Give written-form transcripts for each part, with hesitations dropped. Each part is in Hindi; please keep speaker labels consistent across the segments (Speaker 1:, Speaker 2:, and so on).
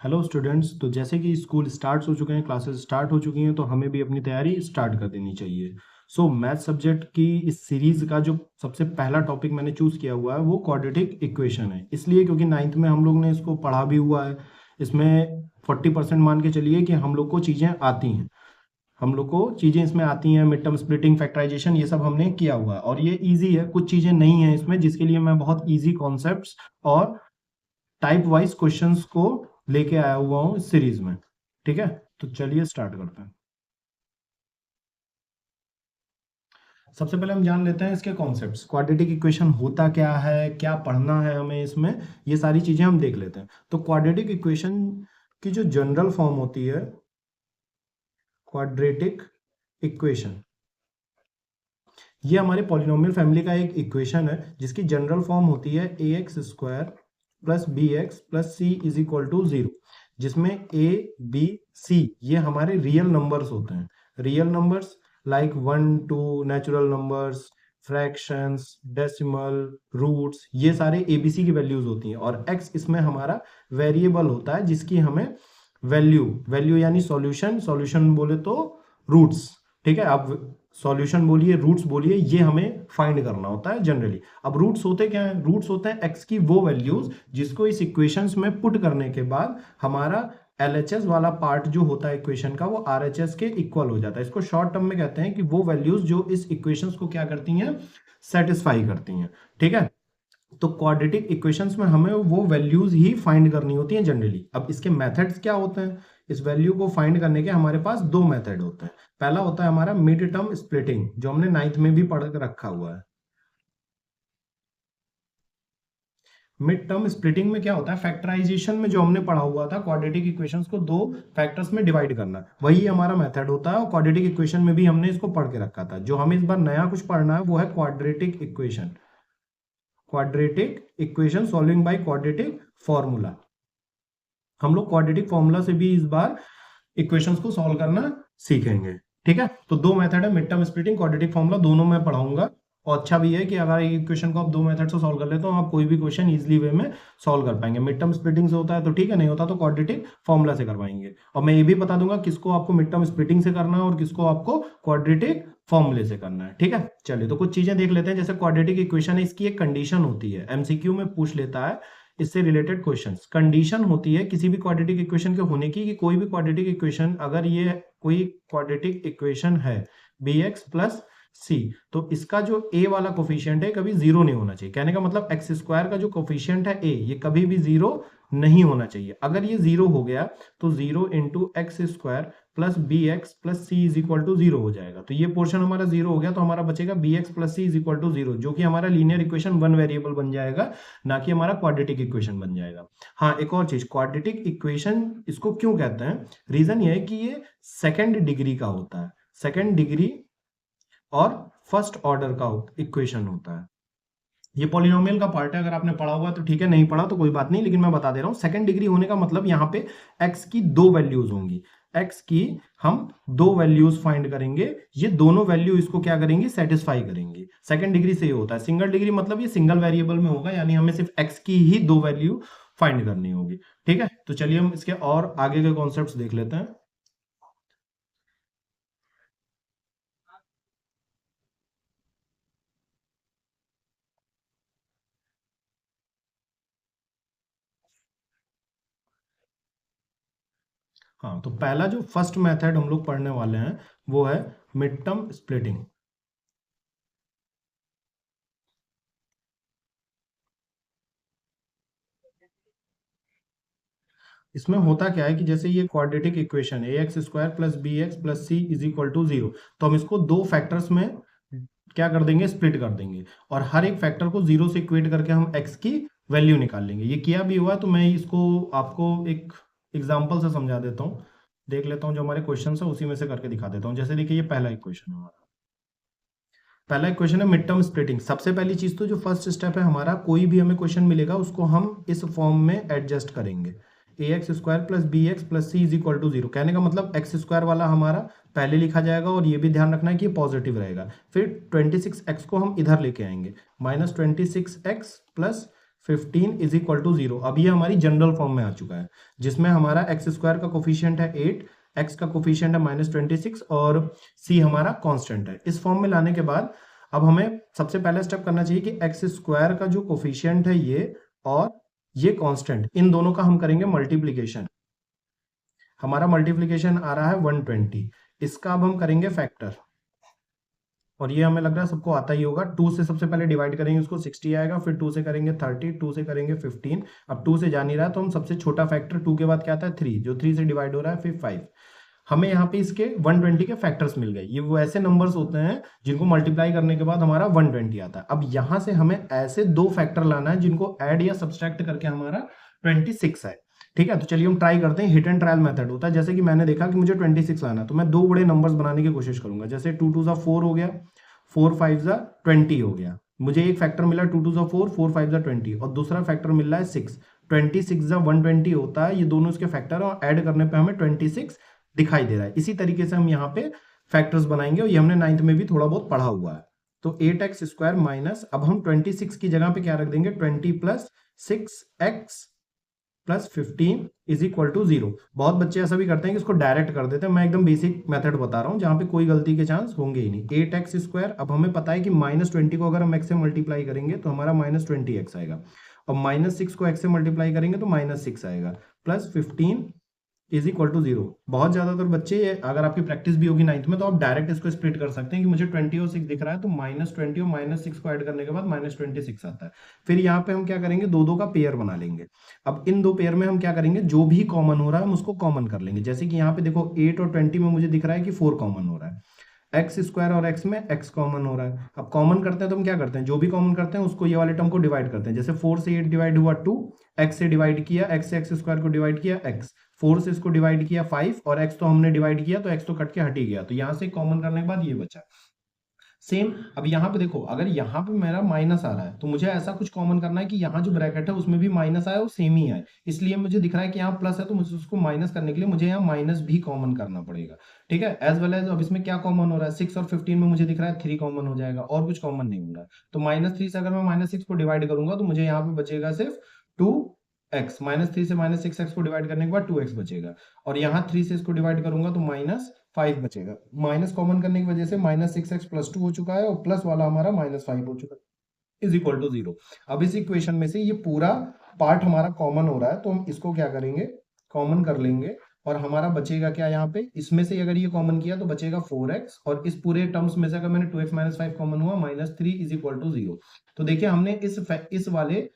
Speaker 1: Hello students. तो जैसे कि स्कूल स्टार्ट हो चुके हैं, क्लासेस स्टार्ट हो चुकी हैं, तो हमें भी अपनी तैयारी स्टार्ट कर देनी चाहिए। मैथ सब्जेक्ट की इस सीरीज का जो सबसे पहला टॉपिक मैंने चूज़ किया हुआ है वो क्वाड्रेटिक इक्वेशन है। इसलिए क्योंकि नाइन्थ में हम लोग ने इसको पढ़ा भी हुआ है। इसमें 40% मान के चलिए कि हम लोग को चीज़ें आती हैं। हम लोग को चीज़ें इसमें आती हैं, मिड टर्म स्प्लिटिंग, फैक्टराइजेशन, ये सब हमने किया हुआ है और ये ईजी है। कुछ चीज़ें नहीं है इसमें, जिसके लिए मैं बहुत ईजी कॉन्सेप्ट्स और टाइप वाइज क्वेश्चंस को लेके आया हुआ हूँ इस सीरीज में। ठीक है, तो चलिए स्टार्ट करते हैं। सबसे पहले हम जान लेते हैं इसके कॉन्सेप्ट्स। क्वाड्रेटिक इक्वेशन होता क्या है, क्या पढ़ना है हमें इसमें, ये सारी चीजें हम देख लेते हैं। तो क्वाड्रेटिक इक्वेशन की जो जनरल फॉर्म होती है, क्वाड्रेटिक इक्वेशन, ये हमारे पॉलिनोमियल फैमिली का एक इक्वेशन है जिसकी जनरल फॉर्म होती है a x square plus b x plus c is equal to 0, जिसमें ए बी सी ये हमारे रियल नंबर्स होते हैं। Real numbers like 1 2 natural numbers, fractions, decimal, roots, ये सारे एबीसी की वैल्यूज होती हैं। और एक्स इसमें हमारा वेरिएबल होता है जिसकी हमें वैल्यू वैल्यू यानी सॉल्यूशन, सॉल्यूशन बोले तो रूट्स। ठीक है, आप सॉल्यूशन बोलिए, रूट्स बोलिए, ये हमें फाइंड करना होता है जनरली। अब रूट्स होते क्या है? रूट्स होते हैं एक्स की वो वैल्यूज जिसको इस इक्वेशंस में पुट करने के बाद हमारा एलएचएस वाला पार्ट जो होता है इक्वेशन का, वो आरएचएस के इक्वल हो जाता है। इसको शॉर्ट टर्म में कहते हैं कि वो वैल्यूज जो इस इक्वेशंस को क्या करती हैं, सेटिस्फाई करती हैं। ठीक है, तो क्वाड्रेटिक इक्वेशंस में हमें वो वैल्यूज ही फाइंड करनी होती हैं जनरली। अब इसके मेथड्स क्या होते हैं? इस वैल्यू को फाइंड करने के हमारे पास दो मेथड होते हैं। पहला होता है हमारा मिड टर्म स्प्लिटिंग, जो हमने नाइन्थ में भी पढ़ रखा हुआ है। मिड टर्म स्प्लिटिंग में क्या होता है? फैक्टराइजेशन में जो हमने पढ़ा हुआ था, क्वाड्रेटिक इक्वेशंस को दो फैक्टर्स में डिवाइड करना, वही हमारा मेथड होता है। और क्वाड्रेटिक इक्वेशन में भी हमने इसको पढ़ के रखा था। जो हमें इस बार नया कुछ पढ़ना है वो है quadratic equation. Quadratic equation solving by quadratic formula. हम लोग क्वाड्रेटिक फॉर्मूला से भी इस बार इक्वेशंस को सॉल्व करना सीखेंगे। ठीक है, तो दो मेथड है, mid term splitting, quadratic formula, दोनों मैं पढ़ाऊंगा। और अच्छा भी है कि अगर एक इक्वेशन को आप दो मेथड से सॉल्व कर लेते हो, आप कोई भी क्वेश्चन इजीली वे में सॉल्व कर पाएंगे। मिड टर्म स्प्लिटिंग से होता है तो ठीक है, नहीं होता तो क्वाड्रेटिक फॉर्मूला से करवाएंगे। और मैं ये भी बता दूंगा किसको आपको मिड टर्म स्प्लिटिंग से करना है और किसको आपको क्वाड्रेटिक फॉर्मूले से करना है। ठीक है, चलिए तो कुछ चीजें देख लेते हैं। जैसे क्वाड्रेटिक इक्वेशन है, इसकी एक कंडीशन होती है, एमसीक्यू में पूछ लेता है इससे रिलेटेड क्वेश्चंस। कंडीशन होती है किसी भी क्वाड्रेटिक इक्वेशन के होने की, कि कोई भी क्वाड्रेटिक इक्वेशन, अगर ये कोई क्वाड्रेटिक इक्वेशन है बी एक्स प्लस सी, तो इसका जो ए वाला कोफिशियंट है कभी जीरो नहीं होना चाहिए। कहने का मतलब एक्स स्क्वायर का जो कोफिशियंट है ए, ये कभी भी जीरो नहीं होना चाहिए। अगर ये जीरो हो गया तो 0 × x² plus b x plus c is equal to 0 हो जाएगा। तो ये पोर्शन हमारा जीरो हो गया, तो हमारा बचेगा b x plus c is equal to 0, जो कि हमारा लीनियर इक्वेशन वन वेरिएबल बन जाएगा, ना कि हमारा क्वाड्रेटिक इक्वेशन बन जाएगा। हाँ, एक और चीज, क्वाड्रेटिक इक्वेशन इसको क्यों कहते हैं? रीजन ये है कि ये सेकेंड डिग्री का होता है। सेकेंड डिग्री और फर्स्ट ऑर्डर का इक्वेशन होता है। ये पॉलिनोमियल का पार्ट है, अगर आपने पढ़ा हुआ तो ठीक है, नहीं पढ़ा तो कोई बात नहीं, लेकिन मैं बता दे रहा हूं। सेकंड डिग्री होने का मतलब यहाँ पे x की दो वैल्यूज होंगी। x की हम दो वैल्यूज फाइंड करेंगे, ये दोनों वैल्यू इसको क्या करेंगी, सेटिस्फाई करेंगी। सेकंड डिग्री से ये होता है। सिंगल डिग्री मतलब ये सिंगल वेरिएबल में होगा, यानी हमें सिर्फ x की ही दो वैल्यू फाइंड करनी होगी। ठीक है, तो चलिए हम इसके और आगे के कॉन्सेप्ट देख लेते हैं। हाँ, तो पहला जो फर्स्ट मेथड हम लोग पढ़ने वाले हैं वो है मिड टर्म स्प्लिटिंग। इसमें होता क्या है कि जैसे ये क्वाड्रेटिक इक्वेशन है a x square plus b x plus c is equal to 0, तो हम इसको दो फैक्टर्स में क्या कर देंगे, स्प्लिट कर देंगे। और हर एक फैक्टर को 0 से इक्वेट करके हम x की वैल्यू निकाल लेंगे। ये किया भी हुआ है, तो मैं इसको आपको एक एग्जाम्पल से समझा देता हूँ। देख लेता हूँ जो हमारे क्वेश्चन है उसी में से करके दिखा देता हूँ। जैसे देखिए, ये पहला इक्वेशन है हमारा। पहला इक्वेशन है मिड टर्म स्प्लिटिंग। सबसे पहली चीज तो जो फर्स्ट स्टेप है हमारा, कोई भी हमें क्वेश्चन मिलेगा उसको हम इस फॉर्म में एडजस्ट करेंगे। A x square plus b x plus c is equal to 0, कहने का मतलब एक्स स्क्वायर वाला हमारा पहले लिखा जाएगा, और ये भी ध्यान रखना है कि ये पॉजिटिव रहेगा। फिर 26x को हम इधर लेके आएंगे, -26x plus 15 is equal to 0। अब ये हमारी जनरल फॉर्म में आ चुका है, जिसमें हमारा एक्स स्क्वायर का कोफिशिएंट है 8, एक्स का कोफिशिएंट है -26 और सी हमारा कांस्टेंट है। इस फॉर्म में लाने के बाद अब हमें सबसे पहला स्टेप करना चाहिए कि एक्स स्क्वायर का जो कोफिशिएंट है ये और ये कांस्टेंट, इन दोनों का हम करेंगे मल्टीप्लीकेशन। हमारा मल्टीप्लीकेशन आ रहा है 120, इसका अब हम करेंगे फैक्टर, और ये हमें लग रहा है सबको आता ही होगा। 2 से सबसे पहले डिवाइड करेंगे उसको 60 आएगा, फिर 2 से करेंगे 30, 2 से करेंगे 15। अब 2 से जा नहीं रहा तो हम सबसे छोटा फैक्टर 2 के बाद क्या आता है 3, जो 3 से डिवाइड हो रहा है, फिर 5। हमें यहाँ पे इसके 120 के फैक्टर्स मिल गए। ये वो ऐसे नंबर्स होते हैं जिनको मल्टीप्लाई करने के बाद हमारा 120 आता है। अब यहाँ से हमें ऐसे दो फैक्टर लाना है जिनको ऐड या सब्सट्रैक्ट करके हमारा 26 है। ठीक है, तो चलिए हम ट्राई करते हैं। हिट एंड ट्रायल मेथड होता है। जैसे कि मैंने देखा कि मुझे 26 लाना, तो मैं दो बड़े नंबर्स बनाने की कोशिश करूंगा। जैसे 2 2 4 हो गया, 4 5 20 हो गया। मुझे एक फैक्टर मिला 2 2 4, 4 5 20, और दूसरा फैक्टर मिल रहा है 6। 26 120 होता है, ये दोनों इसके फैक्टर, और ऐड करने पे हमें 26 दिखाई दे रहा है। इसी तरीके से हम यहाँ पे फैक्टर्स बनाएंगे, और ये हमने 9th में भी थोड़ा बहुत पढ़ा हुआ है। तो 8x स्क्वायर माइनस, अब हम 26 की जगह पे क्या रख देंगे, 20 plus 6x plus 15 is equal to 0। बहुत बच्चे ऐसा भी करते हैं कि इसको डायरेक्ट कर देते हैं। मैं एकदम बेसिक मेथड बता रहा हूँ जहां पे कोई गलती के चांस होंगे ही नहीं। 8x स्क्वायर, अब हमें पता है कि -20 को अगर हम x से मल्टीप्लाई करेंगे तो हमारा -20x आएगा, और -6 को x से मल्टीप्लाई करेंगे तो -6 आएगा, प्लस 15 इज इक्वल टू 0। बहुत ज्यादातर बच्चे, अगर आपकी प्रैक्टिस भी होगी 9th में, तो आप डायरेक्ट इसको स्प्लिट कर सकते हैं कि मुझे 20 और 6 दिख रहा है, तो -20 और -6 को ऐड करने के बाद -26 आता है। फिर यहाँ पे हम क्या करेंगे, दो दो का पेयर बना लेंगे। अब इन दो पेयर में हम क्या करेंगे, जो भी कॉमन हो रहा है हम उसको कॉमन कर लेंगे। जैसे कि यहाँ पे देखो 8 और 20 में मुझे दिख रहा है कि 4 कॉमन हो रहा है, एक्स स्क्वायर और एक्स में एक्स कॉमन हो रहा है। अब कॉमन करते हैं तो हम क्या करते हैं, जो भी कॉमन करते हैं उसको ये वाले टर्म को डिवाइड करते हैं। जैसे 4 से 8 डिवाइड हुआ 2, एक्स से डिवाइड किया, एक्स से एक्स स्क्वायर को डिवाइड किया एक्स, 4 से इसको डिवाइड किया 5, और एक्स तो हमने डिवाइड किया तो एक्स तो कट के हट ही गया, तो यहां से कॉमन करने के बाद ये बचा। सेम अब यहाँ पे देखो, अगर यहाँ पे मेरा माइनस आ रहा है तो मुझे ऐसा कुछ कॉमन करना है कि यहाँ जो ब्रैकेट है उसमें भी माइनस आए और सेम ही आए। इसलिए मुझे दिख रहा है कि यहाँ प्लस है, तो मुझे उसको माइनस करने के लिए मुझे यहाँ माइनस भी कॉमन करना पड़ेगा। ठीक है, एज वेल एज अब इसमें क्या कॉमन हो रहा है, 6 और 15 में मुझे दिख रहा है 3 कॉमन हो जाएगा, और कुछ कॉमन नहीं हो रहा है। तो -3 से अगर मैं -6 को डिवाइड करूंगा तो मुझे यहाँ पे बचेगा सिर्फ 2x। -3 से -6x को डिवाइड करने के बाद 2x बचेगा, और यहाँ 3 से इसको डिवाइड करूंगा तो -5 बचेगा। माइनस कॉमन करने की वजह से -6x + 2 हो चुका है, और प्लस वाला हमारा -5 हो चुका है, इज इक्वल टू 0। अब इस इक्वेशन में से ये पूरा पार्ट हमारा कॉमन हो रहा है, तो हम इसको क्या करेंगे, कॉमन कर लेंगे, और हमारा बचेगा क्या, यहाँ पे इसमें से अगर ये कॉमन किया तो बचेगा 4x, और इस पूरे टर्म्स में से अगर मैंने 2x - 5 कॉमन हुआ, -3 इज इक्वल टू 0। तो देखिए हमने इस वाले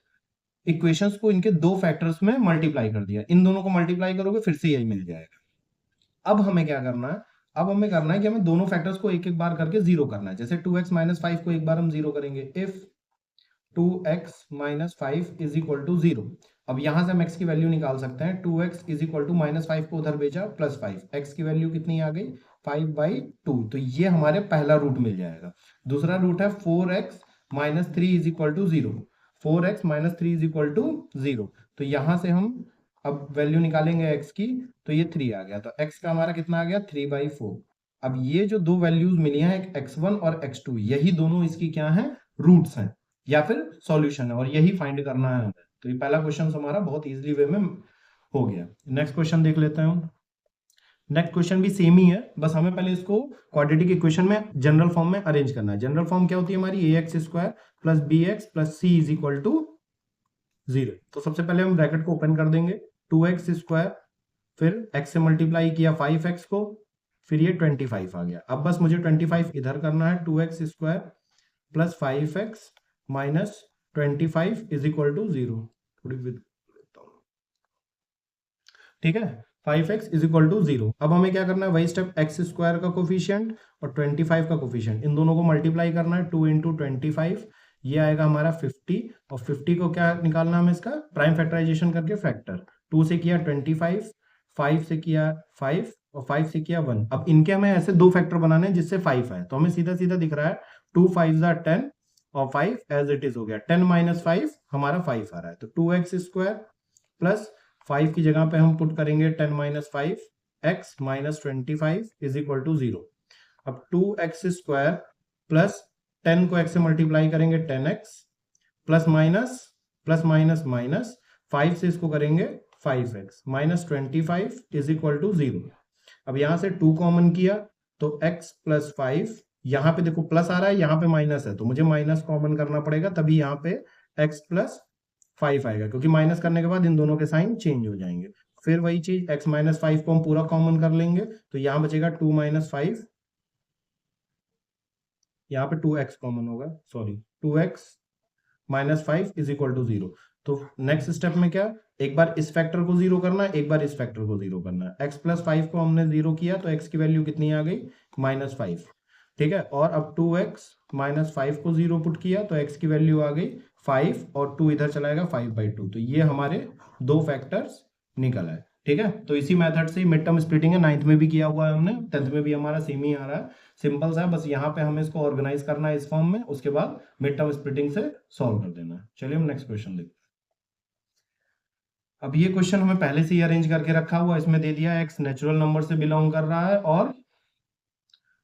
Speaker 1: इक्वेशंस को इनके दो फैक्टर्स में मल्टीप्लाई कर दिया। इन दोनों को मल्टीप्लाई करोगे फिर से यही मिल जाएगा। अब हमें क्या करना है, अब हमें करना है कि हमें दोनों फैक्टर्स को एक एक बार करके 0 करना है। जैसे 2x - 5 को एक बार हम 0 करेंगे, if 2x - 5 is equal to 0। अब यहां से हम x की वैल्यू निकाल सकते हैं। 2x इज इक्वल टू -5 को उधर भेजा, +5, x की वैल्यू कितनी आ गई, 5/2। तो ये हमारे पहला रूट मिल जाएगा। दूसरा रूट है 4x - 3 is equal to 0। 4x - 3 is equal to 0। तो यहां से हम अब वैल्यू निकालेंगे x की, तो ये 3 आ गया, तो x का हमारा कितना आ गया, 3/4। अब ये जो दो वैल्यूज मिली हैं, एक x1 और x2, यही दोनों इसकी क्या है, रूट्स हैं या फिर सॉल्यूशन है, और यही फाइंड करना है हमें। तो ये पहला क्वेश्चन हमारा बहुत इजीली वे में हो गया। नेक्स्ट क्वेश्चन देख लेते हैं हम। नेक्स्ट क्वेश्चन भी सेम ही है, बस हमें पहले इसको क्वाड्रेटिक इक्वेशन में जनरल फॉर्म में अरेंज करना है। जनरल फॉर्म क्या होती है हमारी, ax square plus bx plus c is equal to 0। तो सबसे पहले हम ब्रैकेट को ओपन कर देंगे, 2x स्क्वायर, फिर x से मल्टीप्लाई किया 5x को, फिर ये 25 आ गया। अब बस मुझे 25 इधर करना है, 2x square plus 5x minus 25 is equal to 0। थोड़ी विद लेता हूं, ठीक है, 5x इज इक्वल टू 0। अब हमें क्या करना है, वही स्टेप, एक्स स्क्वायर का कोफिशिएंट और 25 का कोफिशिएंट, इन दोनों को मल्टीप्लाई करना है। 2 × 25, ये आएगा हमारा 50, और 50 को क्या निकालना है हमें, इसका प्राइम फैक्टराइजेशन करके फैक्टर। 2 से किया 25, 5 से किया 5, और 5 से किया 1। अब इनके हमें ऐसे दो फैक्टर बनाने हैं जिससे 5 है, तो हमें सीधा सीधा दिख रहा है 2 5 10, और 5 एज इट इज हो गया। 10 - 5 हमारा 5 आ रहा है, तो 2x स्क्वायर प्लस 5 की जगह पे हम पुट करेंगे 10 - 5 x - 25 इज इक्वल टू 0। अब 2x स्क्वायर प्लस 10 को x से मल्टीप्लाई करेंगे 10x, plus minus plus minus minus 5 से इसको करेंगे 5x minus 25 is equal to 0। अब यहां से 2 कॉमन किया तो x प्लस 5, यहां पे देखो प्लस आ रहा है, यहां पे माइनस है, तो मुझे माइनस कॉमन करना पड़ेगा, तभी यहां पे x प्लस 5 आएगा, क्योंकि माइनस करने के बाद इन दोनों के साइन चेंज हो जाएंगे। फिर वही चीज x माइनस 5 को हम पूरा कॉमन कर लेंगे, तो यहां बचेगा 2 माइनस 5, यहाँ पे 2x कॉमन होगा, sorry 2x minus 5 is equal to 0। तो नेक्स्ट स्टेप में क्या, एक बार इस फैक्टर को 0 करना है, एक बार इस फैक्टर को 0 करना है। x प्लस 5 को हमने 0 किया तो x की वैल्यू कितनी आ गई, माइनस 5। ठीक है, और अब 2x माइनस 5 को 0 पुट किया तो x की वैल्यू आ गई 5, और 2 इधर चलाएगा 5/2। तो ये हमारे दो फैक्टर्स निकल आए। ठीक है, तो इसी मेथड से मिड टर्म स्प्लिटिंग है, 9th में भी किया हुआ है हमने, 10th में भी हमारा सेम ही आ रहा है। सिंपल सा है, बस यहाँ पे हमें इसको ऑर्गेनाइज करना है इस फॉर्म में, उसके बाद मिड टर्म स्प्लिटिंग से सॉल्व कर देना है। चलिए हम नेक्स्ट क्वेश्चन देखते हैं। अब ये क्वेश्चन हमें पहले से ही अरेंज करके रखा हुआ, इसमें दे दिया x नेचुरल नंबर से बिलोंग कर रहा है और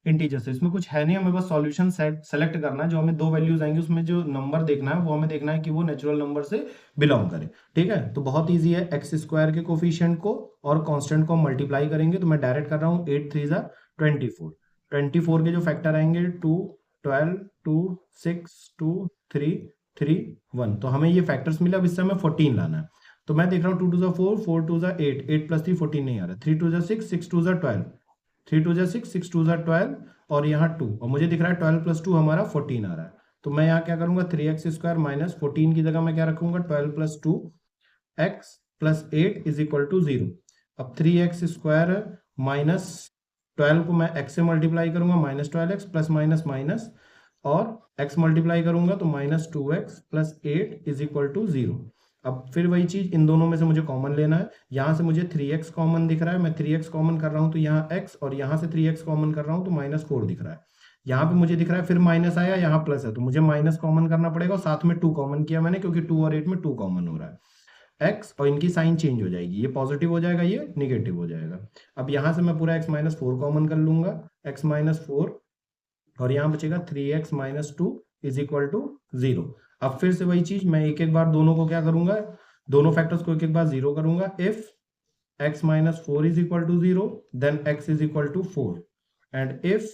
Speaker 1: इंटीजर से। इसमें कुछ है नहीं, हमें बस सॉल्यूशन सेलेक्ट करना है। जो हमें दो वैल्यूज आएंगी उसमें जो नंबर देखना है वो हमें देखना है कि वो नेचुरल नंबर से बिलोंग करे। ठीक है, तो बहुत ईजी है, एक्स स्क्वायर के कोफिशिएंट को और कांस्टेंट को मल्टीप्लाई करेंगे। तो मैं डायरेक्ट कर रहा हूँ, 8 3 जा 24, 24 के जो फैक्टर आएंगे 2 12 2 6 2 3 3 1, तो हमें ये फैक्टर्स मिले। अब इससे हमें 14 लाना है, तो मैं देख रहा हूँ 2 2 जा 4 4 2 जा 8 8 प्लस 3 14 नहीं आ रहा, 3 2 जा 6 6 2 जा 12 3 2 जा 6 6 2 जा 12, और यहाँ 2, और मुझे दिख रहा है 12 प्लस 2 हमारा 14 आ रहा है। तो मैं यहाँ क्या करूंगा, 3x स्क्वायर माइनस 14 की जगह मैं क्या रखूंगा, 12 plus 2 x plus 8 is equal to 0। अब 3x स्क्वायर माइनस 12 को मैं x से मल्टीप्लाई करूंगा, minus 12x plus minus minus, और x मल्टीप्लाई करूंगा तो minus 2x plus 8 is equal to 0। अब फिर वही चीज, इन दोनों में से मुझे कॉमन लेना है। यहां से मुझे 3x कॉमन दिख रहा है, मैं 3x कॉमन कर रहा हूं तो यहाँ x, और यहां से 3x कॉमन कर रहा हूं तो माइनस 4 दिख रहा है। यहाँ पे मुझे दिख रहा है फिर माइनस आया, यहाँ प्लस है, तो मुझे माइनस कॉमन करना पड़ेगा, और साथ में 2 कॉमन किया मैंने, क्योंकि 2 और 8 में 2 कॉमन हो रहा है। x और इनकी साइन चेंज हो जाएगी, ये पॉजिटिव हो जाएगा, ये निगेटिव हो जाएगा। अब यहाँ से मैं पूरा x माइनस 4 कॉमन कर लूंगा, x माइनस 4, और यहाँ बचेगा 3x minus 2 is equal to 0। अब फिर से वही चीज, मैं एक एक बार दोनों को क्या करूंगा, दोनों फैक्टर्स को एक एक बार 0 करूंगा। If x minus 4 is equal to 0 then x is equal to 4, and if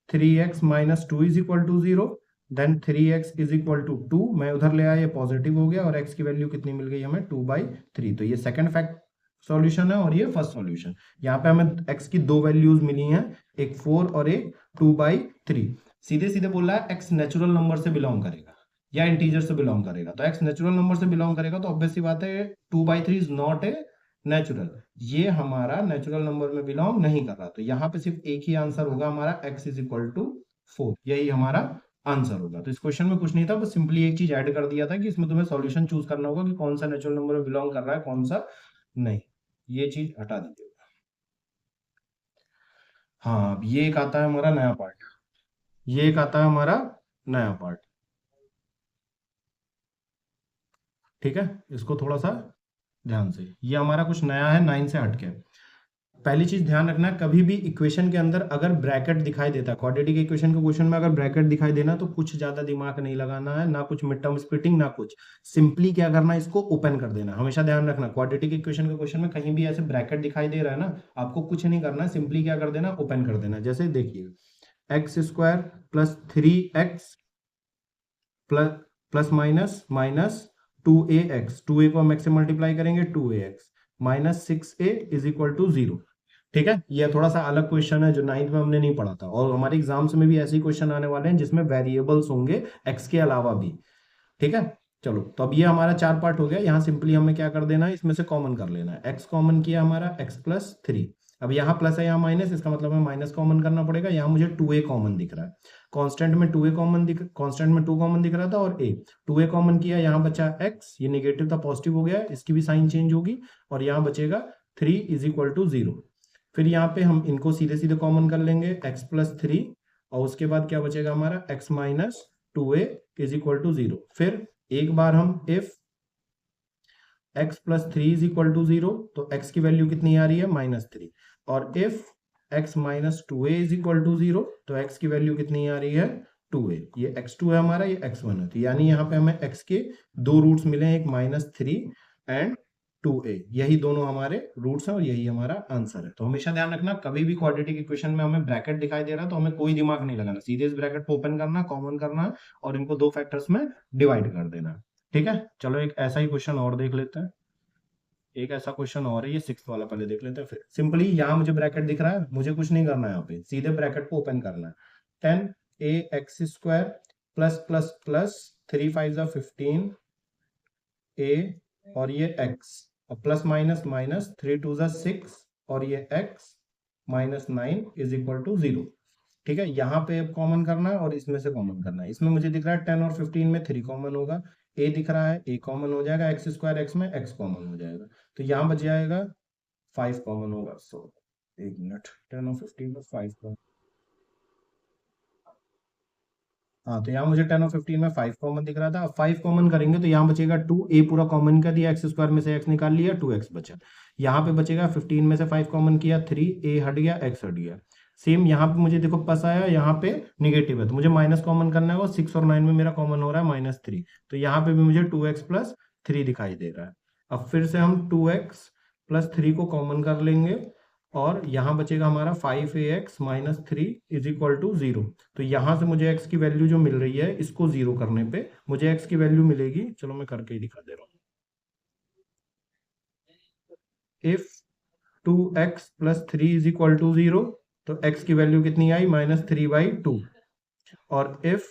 Speaker 1: 3x minus 2 is equal to 0 then 3x is equal to 2। मैं उधर ले आया, ये पॉजिटिव हो गया, और x की वैल्यू कितनी मिल गई हमें, 2/3। तो ये सेकंड फैक्ट सॉल्यूशन है, और ये फर्स्ट सॉल्यूशन। यहाँ पे हमें x की दो वैल्यूज मिली हैं, एक 4 और एक 2/3। सीधे सीधे बोल रहा है x नेचुरल नंबर से बिलोंग करेगा या इंटीजर से बिलोंग करेगा। तो x नेचुरल नंबर से बिलोंग करेगा तो ऑब्वियस सी बात है 2/3 इज नॉट ए नेचुरल, ये हमारा नेचुरल नंबर में बिलोंग नहीं कर रहा। तो यहाँ पे सिर्फ एक ही आंसर होगा हमारा, x इज इक्वल टू 4, यही हमारा आंसर होगा। तो इस क्वेश्चन में कुछ नहीं था, बस सिंपली एक चीज ऐड कर दिया था कि इसमें तुम्हें सॉल्यूशन चूज करना होगा कि कौन सा नेचुरल नंबर में बिलोंग कर रहा है, कौन सा नहीं। ये चीज हटा दीजिएगा। हाँ, अब ये एक आता है हमारा नया पार्ट, ये एक आता है हमारा नया पार्ट। ठीक है, इसको थोड़ा सा ध्यान से, ये हमारा कुछ नया है 9 से हटके। पहली चीज ध्यान रखना, कभी भी इक्वेशन के अंदर अगर ब्रैकेट दिखाई देता है, क्वाड्रेटिक इक्वेशन के क्वेश्चन में अगर ब्रैकेट दिखाई देना तो कुछ ज्यादा दिमाग नहीं लगाना है, ना कुछ मिड टर्म स्प्लिटिंग, ना कुछ, सिंपली क्या करना है, इसको ओपन कर देना। हमेशा ध्यान रखना, क्वाड्रेटिक इक्वेशन के क्वेश्चन में कहीं भी ऐसे ब्रैकेट दिखाई दे रहा है ना, आपको कुछ नहीं करना है, सिंपली क्या कर देना, ओपन कर देना। जैसे देखिए, x square plus 3x plus minus minus 2ax, 2a को हम x से मल्टीप्लाई करेंगे, 2ax minus 6a is equal to 0। ठीक है, ये थोड़ा सा अलग क्वेश्चन है जो 9th में हमने नहीं पढ़ा था, और हमारे एग्जाम्स में भी ऐसे ही क्वेश्चन आने वाले हैं जिसमें वेरिएबल्स होंगे x के अलावा भी। ठीक है, चलो, तो अब ये हमारा 4 पार्ट हो गया। यहाँ सिंपली हमें क्या कर देना है, इसमें से कॉमन कर लेना है। x कॉमन किया हमारा, x प्लस 3, अब यहाँ प्लस है यहाँ माइनस, इसका मतलब हमें माइनस कॉमन करना पड़ेगा। यहाँ मुझे 2a कॉमन दिख रहा है, कांस्टेंट में 2a कॉमन कांस्टेंट में 2 कॉमन दिख रहा था, और a 2a कॉमन किया, यहाँ बचा x, ये नेगेटिव था पॉजिटिव हो गया, इसकी भी साइन चेंज होगी, और यहाँ बचेगा 3 इज इक्वल टू 0। फिर यहाँ पे हम इनको सीधे सीधे कॉमन कर लेंगे, x प्लस 3, और उसके बाद क्या बचेगा हमारा, x minus 2a is equal to 0। फिर एक बार हम if x plus 3 is equal to 0, तो x की वैल्यू कितनी आ रही है, -3, और if x minus 2a is equal to 0, तो x की वैल्यू कितनी आ रही है, 2a, ये x2 है हमारा, ये x1 है, तो यानी यहाँ पे हमें x के दो रूट्स मिले हैं, एक -3 एंड 2a, यही दोनों हमारे रूट्स हैं और यही हमारा आंसर है। तो हमेशा ध्यान रखना, कभी भी क्वाड्रेटिक इक्वेशन में हमें ब्रैकेट दिखाई दे रहा है तो हमें कोई दिमाग नहीं लगाना, सीधे इस ब्रैकेट को ओपन करना, कॉमन करना और इनको दो फैक्टर्स में डिवाइड कर देना। ठीक है, चलो एक ऐसा ही क्वेश्चन और देख लेते हैं। एक ऐसा क्वेश्चन और है, ये 6th वाला पहले देख लेते हैं। फिर सिंपली यहाँ मुझे ब्रैकेट दिख रहा है, मुझे कुछ नहीं करना है, यहाँ पे सीधे ब्रैकेट को ओपन करना है। 10ax² plus plus plus 3 5 15 a और ये x और प्लस माइनस माइनस 3 2 6 और ये x -9 इज इक्वल टू 0। ठीक है, यहाँ पे अब कॉमन करना है और इसमें से कॉमन करना है। इसमें मुझे दिख रहा है 10 और 15 में 3 कॉमन होगा, a दिख रहा है, a कॉमन हो जाएगा, x² x में x कॉमन हो जाएगा, तो यहाँ बच जाएगा 5 कॉमन होगा। सो एक मिनट, 10 और 15 में 5 कॉमन, हाँ तो यहाँ मुझे 10 और 15 में 5 कॉमन दिख रहा था। अब 5 कॉमन करेंगे तो यहाँ बचेगा 2, a पूरा कॉमन कर दिया, x² में से x निकाल लिया, 2x बचा। यहाँ पे बचेगा 15 में से 5 कॉमन किया, 3, a हट गया, x हट गया। सेम यहाँ पे मुझे देखो प्लस आया, यहाँ पे निगेटिव है तो मुझे माइनस कॉमन करना है, वो 6 और 9 में मेरा कॉमन हो रहा है -3, तो यहाँ पे भी मुझे 2x प्लस 3 दिखाई दे रहा है। अब फिर से हम 2x प्लस 3 को कॉमन कर लेंगे और यहाँ बचेगा हमारा 5ax - 3 इज इक्वल टू 0। तो यहाँ से मुझे x की वैल्यू जो मिल रही है, इसको 0 करने पे मुझे x की वैल्यू मिलेगी, चलो मैं करके ही दिखा दे रहा हूँ। If 2x plus 3 is equal to 0 तो x की वैल्यू कितनी आई, -3/2। और if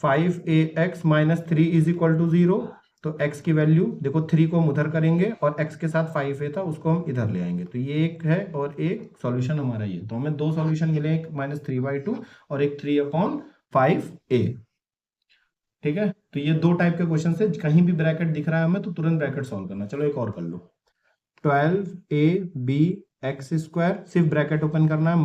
Speaker 1: 5ax - 3 is equal to 0 तो x की वैल्यू देखो, 3 को हम उधर करेंगे और x के साथ 5a था उसको हम इधर ले आएंगे, तो ये एक है और एक सॉल्यूशन हमारा ये। तो हमें दो सॉल्यूशन मिले, एक -3/2 और एक 3/5a। ठीक है, तो ये दो टाइप के क्वेश्चन से, कहीं भी ब्रैकेट दिख रहा है हमें तो तुरंत ब्रैकेट सॉल्व करना। चलो एक और कर लो, 12ab x², सिर्फ ब्रैकेट ओपन करना है,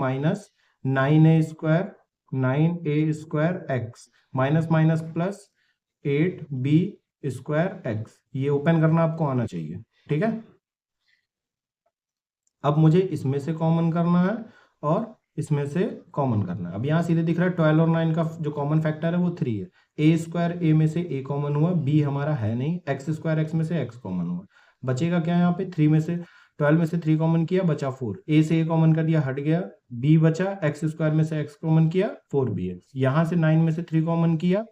Speaker 1: -9a² 9a² x minus minus plus 8b² x, ये ओपन करना आपको आना चाहिए। ठीक है, अब मुझे इसमें से कॉमन करना है और इसमें से कॉमन करना है। अब यहाँ सीधे दिख रहा है 12 और 9 का जो कॉमन फैक्टर है वो 3 है, a² a में से a कॉमन हुआ, b हमारा है नहीं, x² x में से x कॉमन हुआ, बचेगा क्या यहाँ पे, 3 में से 12 में से 3 कॉमन किया, बचा 4, a से a कॉमन कर दिया, हट गया, b बचा, x² में से x कॉमन किया, 4bx। यहाँ से 9 में से 3 कॉमन किया,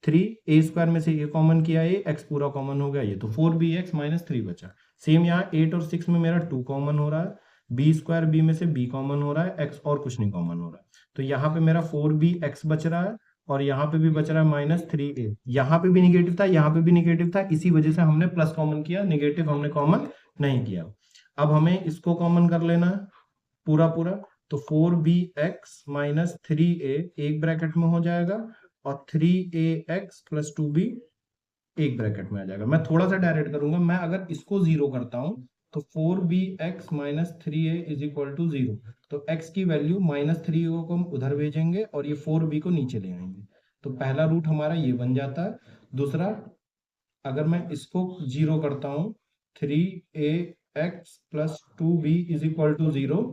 Speaker 1: 3, a² में से a कॉमन किया, a, x पूरा कॉमन हो गया, ये तो 4bx - 3 बचा। सेम यहाँ 8 और 6 में मेरा 2 कॉमन हो रहा है, b² b में से b कॉमन हो रहा है, x और कुछ नहीं कॉमन हो रहा है, तो यहाँ पे मेरा 4bx बच रहा है और यहाँ पे भी बच रहा है -3a। यहाँ पे भी निगेटिव था, यहाँ पे भी निगेटिव था, इसी वजह से हमने प्लस कॉमन किया, निगेटिव हमने कॉमन नहीं किया। अब हमें इसको कॉमन कर लेना है पूरा पूरा, तो 4bx - 3a एक ब्रैकेट में हो जाएगा और 3ax + 2b एक ब्रैकेट में आ जाएगा। मैं थोड़ा सा डायरेक्ट करूंगा, मैं अगर इसको 0 करता हूं तो 4bx - 3a is equal to 0, तो x की वैल्यू -3 को हम उधर भेजेंगे और ये 4b को नीचे ले आएंगे, तो पहला रूट हमारा ये बन जाता है। दूसरा, अगर मैं इसको 0 करता हूं, 3ax + 2b is equal to 0,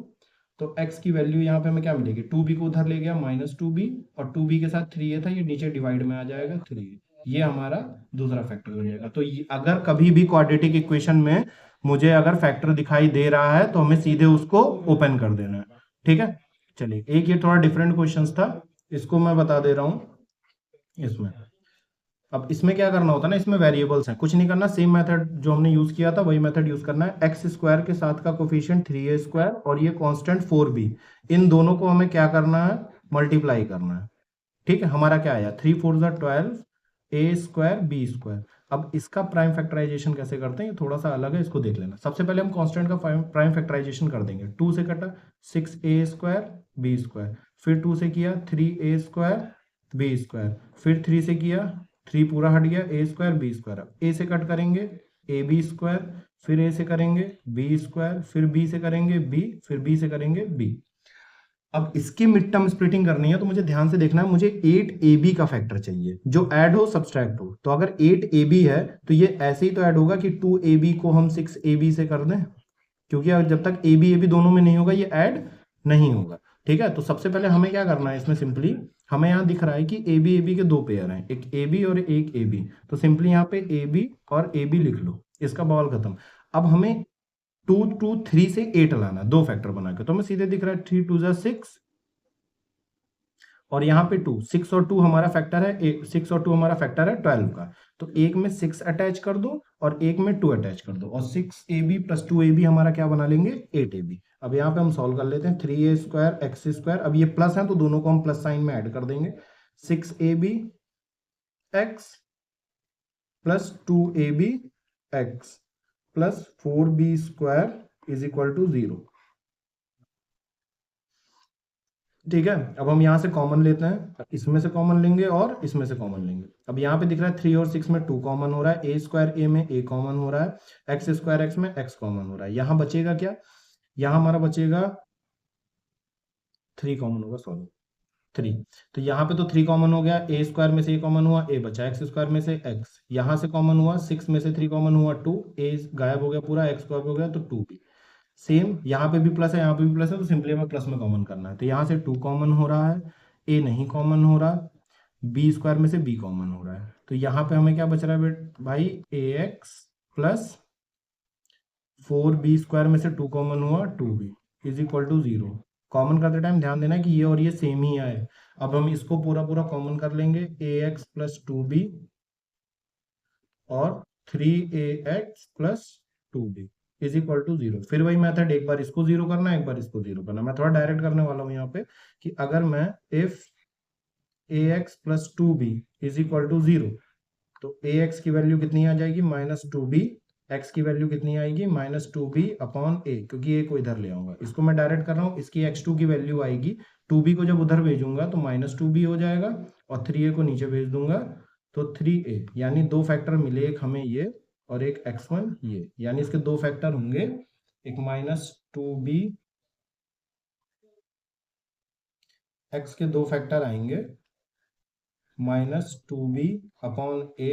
Speaker 1: तो x की वैल्यू यहाँ पे हमें क्या मिलेगी, 2b को उधर ले गया, -2b और 2b के साथ 3a था, ये नीचे डिवाइड में आ जाएगा 3a, ये हमारा दूसरा फैक्टर बन जाएगा। तो अगर कभी भी क्वाड्रेटिक इक्वेशन में मुझे अगर फैक्टर दिखाई दे रहा है तो हमें सीधे उसको ओपन कर देना है। ठीक है, चलिए एक ये थोड़ा डिफरेंट क्वेश्चन था, इसको मैं बता दे रहा हूं। इसमें अब इसमें क्या करना होता है ना, इसमें वेरिएबल्स हैं, कुछ नहीं करना, सेम मेथड जो हमने यूज किया था वही मेथड यूज करना है। x² के साथ का कोफिशिएंट 3a² और ये कांस्टेंट 4b, इन दोनों को हमें क्या करना है, मल्टीप्लाई करना है। ठीक है, हमारा क्या आया, 3 4 12 a² b²। अब इसका प्राइम फैक्टराइजेशन कैसे करते हैं, ये थोड़ा सा अलग है, इसको देख लेना। सबसे पहले हम कांस्टेंट का प्राइम फैक्टराइजेशन कर देंगे, 2 से कटा 6a² b², फिर 2 से किया 3a² b², फिर 3 से किया 3 पूरा हट गया, a² b²। अब a से कट करेंगे ab², फिर a से करेंगे b², फिर b से करेंगे b, फिर b से करेंगे b। अब इसकी मिड टर्म स्प्लिटिंग करनी है तो मुझे ध्यान से देखना है, मुझे 8ab का फैक्टर चाहिए जो ऐड हो सब्सट्रैक्ट हो। तो अगर 8ab है तो ये ऐसे ही तो ऐड होगा कि 2ab को हम 6ab से कर दें, क्योंकि जब तक ab ab दोनों में नहीं होगा ये ऐड नहीं होगा। ठीक है, तो सबसे पहले हमें क्या करना है, इसमें सिंपली हमें यहाँ दिख रहा है कि ए बी के दो पेयर हैं, एक ए बी और एक ए बी, तो सिंपली यहाँ पे ए बी और ए बी लिख लो, इसका बवाल खत्म। अब हमें 2 2 3 से 8 लाना, दो फैक्टर बना के, तो हमें सीधे दिख रहा है 3 2 6 और यहाँ पे 2, 6 और 2 हमारा फैक्टर है, 6 और 2 हमारा फैक्टर है 12 का, तो एक में 6 अटैच कर दो और एक में 2 अटैच कर दो, और 6ab + 2ab हमारा क्या बना लेंगे 8ab। अब यहाँ पे हम सॉल्व कर लेते हैं, 3a² x², अब ये प्लस है तो दोनों को हम प्लस साइन में ऐड कर देंगे, 6ab x + 2ab x + 4b² = 0। ठीक है, अब हम यहाँ से कॉमन लेते हैं, इसमें से कॉमन लेंगे और इसमें से कॉमन लेंगे। अब यहाँ पे दिख रहा है 3 और 6 में 2 कॉमन हो रहा है, a² में a कॉमन हो रहा है, x² x में x कॉमन हो रहा है। यहाँ बचेगा क्या, यहाँ हमारा बचेगा 3 कॉमन होगा, सॉरी 3, तो यहाँ पे तो 3 कॉमन हो गया, a² में से a कॉमन हुआ, a बचा, x² में से x, यहाँ से कॉमन हुआ, 6 में से 3 कॉमन हुआ 2, a गायब हो गया पूरा, x² हो गया तो 2b। सेम यहाँ पे भी प्लस है, यहाँ पे भी प्लस है, तो सिंपली हमें प्लस में कॉमन करना है, तो यहाँ से 2 कॉमन हो रहा है, a नहीं कॉमन हो रहा, b² में से b कॉमन हो रहा है, तो यहाँ पे हमें क्या बच रहा है भाई, ax + 4b² में से 2 कॉमन हुआ 2b = 0। कॉमन करते टाइम ध्यान देना कि ये और ये सेम ही आए। अब हम इसको पूरा पूरा कॉमन कर लेंगे, ax + 2b और 3ax + 2b = 0। फिर वही मेथड, एक बार इसको 0 करना है, एक बार इसको 0 करना। मैं थोड़ा डायरेक्ट करने वाला हूँ यहाँ पे कि अगर मैं इफ ax + 2b = 0, तो ax की वैल्यू कितनी आ जाएगी -2b, x की वैल्यू कितनी आएगी -2b/a, क्योंकि a को इधर ले आऊंगा, इसको मैं डायरेक्ट कर रहा हूँ, इसकी x2 की वैल्यू आएगी, 2b को जब उधर भेजूंगा तो -2b हो जाएगा और 3a को नीचे भेज दूंगा तो 3a, यानी दो फैक्टर मिले, एक हमें ये और एक x1 ये, यानी इसके दो फैक्टर होंगे, एक -2b, x के दो फैक्टर आएंगे -2b/a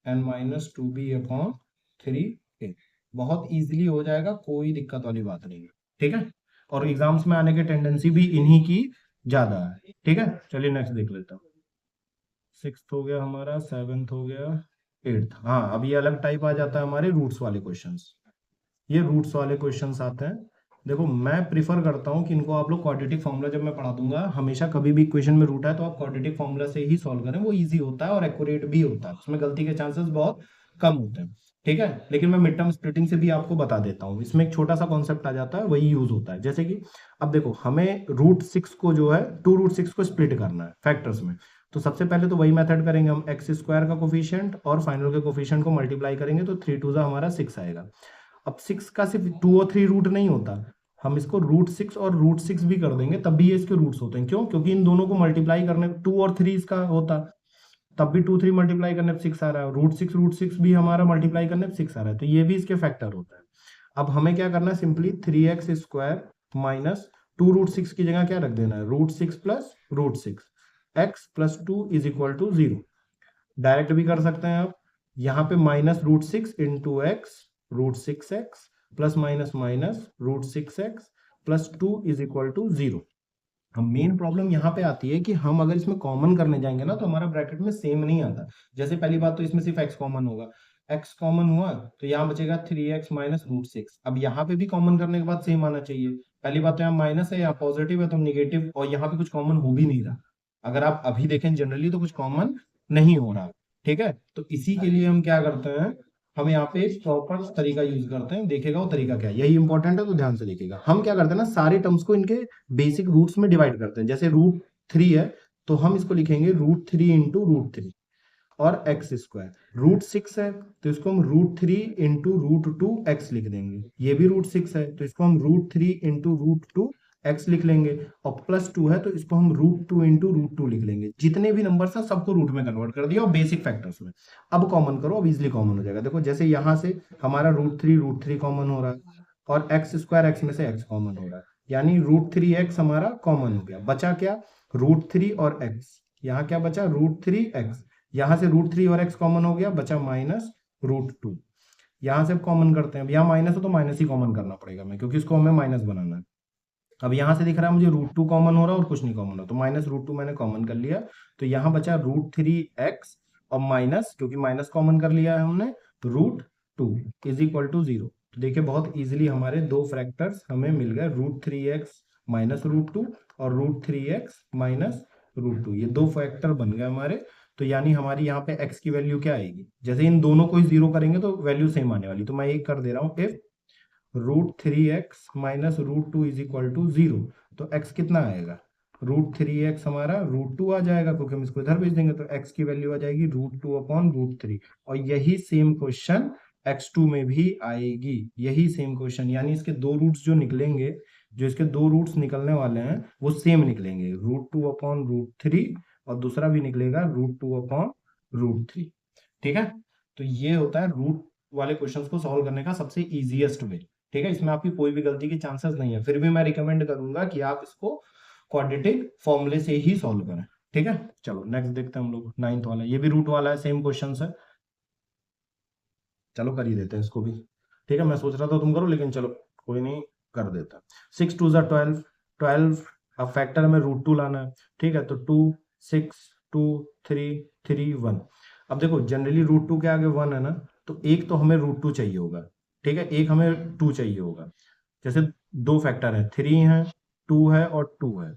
Speaker 1: एंड -2b/3a। बहुत इजीली हो जाएगा, कोई दिक्कत वाली बात नहीं है, ठीक है। और एग्जाम्स में आने की टेंडेंसी भी इन्हीं की ज्यादा है, ठीक है। चलिए नेक्स्ट देख लेता हूँ। 6th हो गया हमारा, 7th हो गया, 8th। हाँ, अब ये अलग टाइप आ जाता है हमारे रूट्स वाले क्वेश्चंस। ये रूट्स वाले क्वेश्चंस आते हैं। देखो, मैं प्रिफर करता हूँ कि इनको आप लोग क्वाड्रेटिक फॉर्मूला, जब मैं पढ़ा दूंगा हमेशा, कभी भी इक्वेशन में रूट है तो आप क्वाड्रेटिक फॉर्मूला से ही सॉल्व करें, वो इजी होता है और एक्यूरेट भी होता है, उसमें गलती के चांसेस बहुत कम होते हैं, ठीक है। लेकिन मैं मिड टर्म स्प्लिटिंग से भी आपको बता देता हूँ, इसमें एक छोटा सा कॉन्सेप्ट आ जाता है, वही यूज होता है। जैसे कि अब देखो, हमें √6 को जो है 2√6 को स्प्लिट करना है फैक्टर्स में, तो सबसे पहले तो वही मेथड करेंगे हम, x² का कोफिशिएंट और फाइनल के कोफिशिएंट को मल्टीप्लाई करेंगे, तो 3 2 हमारा 6 आएगा। अब 6 का सिर्फ 2 और 3 रूट नहीं होता, हम इसको √6 और √6 भी कर देंगे, तब भी ये इसके रूट्स होते हैं। क्यों? क्योंकि इन दोनों को मल्टीप्लाई करने, 2 और 3 इसका होता, तब भी 2 3 मल्टीप्लाई करने पर 6 आ रहा है, √6 भी हमारा मल्टीप्लाई करने पर 6 आ रहा है, तो ये भी इसके फैक्टर होता है। अब हमें क्या करना है, सिंपली 3x² माइनस 2√6 की जगह क्या रख देना है, √6 + √6, x + 2 = 0। डायरेक्ट भी कर सकते हैं आप, यहाँ पे -√6 × x √6x plus minus minus √6x + 2 = 0। अब मेन प्रॉब्लम यहाँ पे आती है कि हम अगर इसमें कॉमन करने जाएंगे ना, तो हमारा ब्रैकेट में सेम नहीं आता। जैसे पहली बात तो इसमें सिर्फ x कॉमन होगा, x कॉमन हुआ तो यहाँ बचेगा 3x - √6। अब यहाँ पे भी कॉमन करने के बाद सेम आना चाहिए। पहली बात तो यहाँ माइनस है, यहाँ पॉजिटिव है तो नेगेटिव, और यहाँ पे कुछ कॉमन हो भी नहीं रहा। अगर आप अभी देखें जनरली तो कुछ कॉमन नहीं हो रहा, ठीक है। तो इसी के लिए हम क्या करते हैं, हम यहाँ पे एक प्रॉपर तरीका यूज करते हैं, देखेगा वो तरीका क्या है, यही इंपॉर्टेंट है, तो ध्यान से देखिएगा। हम क्या करते हैं ना, सारे टर्म्स को इनके बेसिक रूट्स में डिवाइड करते हैं। जैसे √3 है तो हम इसको लिखेंगे √3 × √3 और x²। √6 है तो इसको हम √3 × √2x लिख देंगे, ये भी √6 है तो इसको हम √3 × √2x लिख लेंगे, और +2 है तो इसको हम √2 × √2 लिख लेंगे। जितने भी नंबर्स हैं सबको रूट में कन्वर्ट कर दिया और बेसिक फैक्टर्स में। अब कॉमन करो, अब इजिली कॉमन हो जाएगा। देखो, जैसे यहाँ से हमारा √3 कॉमन हो रहा है और x² x में से x कॉमन हो रहा है, यानी √3x हमारा कॉमन हो गया। बचा क्या, √3 और x, यहाँ क्या बचा, √3x, यहाँ से √3 और x कॉमन हो गया, बचा -√2। यहाँ से कॉमन करते हैं, अब यहाँ माइनस हो तो माइनस ही कॉमन करना पड़ेगा मैं, क्योंकि इसको हमें माइनस बनाना है। अब यहाँ से दिख रहा है मुझे √2 कॉमन हो रहा है और कुछ नहीं कॉमन हो रहा, तो -√2 मैंने कॉमन कर लिया, तो यहाँ बचा √3x और माइनस, क्योंकि माइनस कॉमन कर लिया है हमने, √2 इज इक्वल टू 0। तो देखिए बहुत इजीली हमारे दो फैक्टर्स हमें मिल गए, √3x -√2 और √3x -√2, ये दो फैक्टर बन गए हमारे। तो यानी हमारी यहाँ पे x की वैल्यू क्या आएगी, जैसे इन दोनों को ही 0 करेंगे तो वैल्यू सेम आने वाली, तो मैं एक कर दे रहा हूँ, if √3x -√2 is equal to 0, तो x कितना आएगा, √3x हमारा √2 आ जाएगा, क्योंकि हम इसको इधर भेज देंगे, तो x की वैल्यू आ जाएगी √2/√3। और यही सेम क्वेश्चन x2 में भी आएगी, यही सेम क्वेश्चन, यानी इसके दो रूट्स जो निकलेंगे, जो इसके दो रूट्स निकलने वाले हैं वो सेम निकलेंगे, √2/√3, और दूसरा भी निकलेगा √2/√3। ठीक है, तो ये होता है रूट वाले क्वेश्चंस को सॉल्व करने का सबसे इजीएस्ट वे। ठीक है, इसमें आपकी कोई भी गलती की चांसेस नहीं है, फिर भी मैं रिकमेंड करूंगा कि आप इसको क्वाड्रेटिक फॉर्मूले से ही सॉल्व करें। ठीक है, चलो नेक्स्ट देखते हैं हम लोग, 9th वाला, ये भी रूट वाला है, सेम क्वेश्चन है, चलो कर ही देते हैं इसको भी। ठीक है, मैं सोच रहा था तुम करो, लेकिन चलो कोई नहीं, कर देता। 6 2 12, 12, अब फैक्टर में √2 लाना है। ठीक है, तो 2 6 2 3 3 1। अब देखो जनरली √2 के आगे 1 है ना, तो एक तो हमें √2 चाहिए होगा। ठीक है, एक हमें 2 चाहिए होगा, जैसे दो फैक्टर है, 3 है, 2 है और 2 है।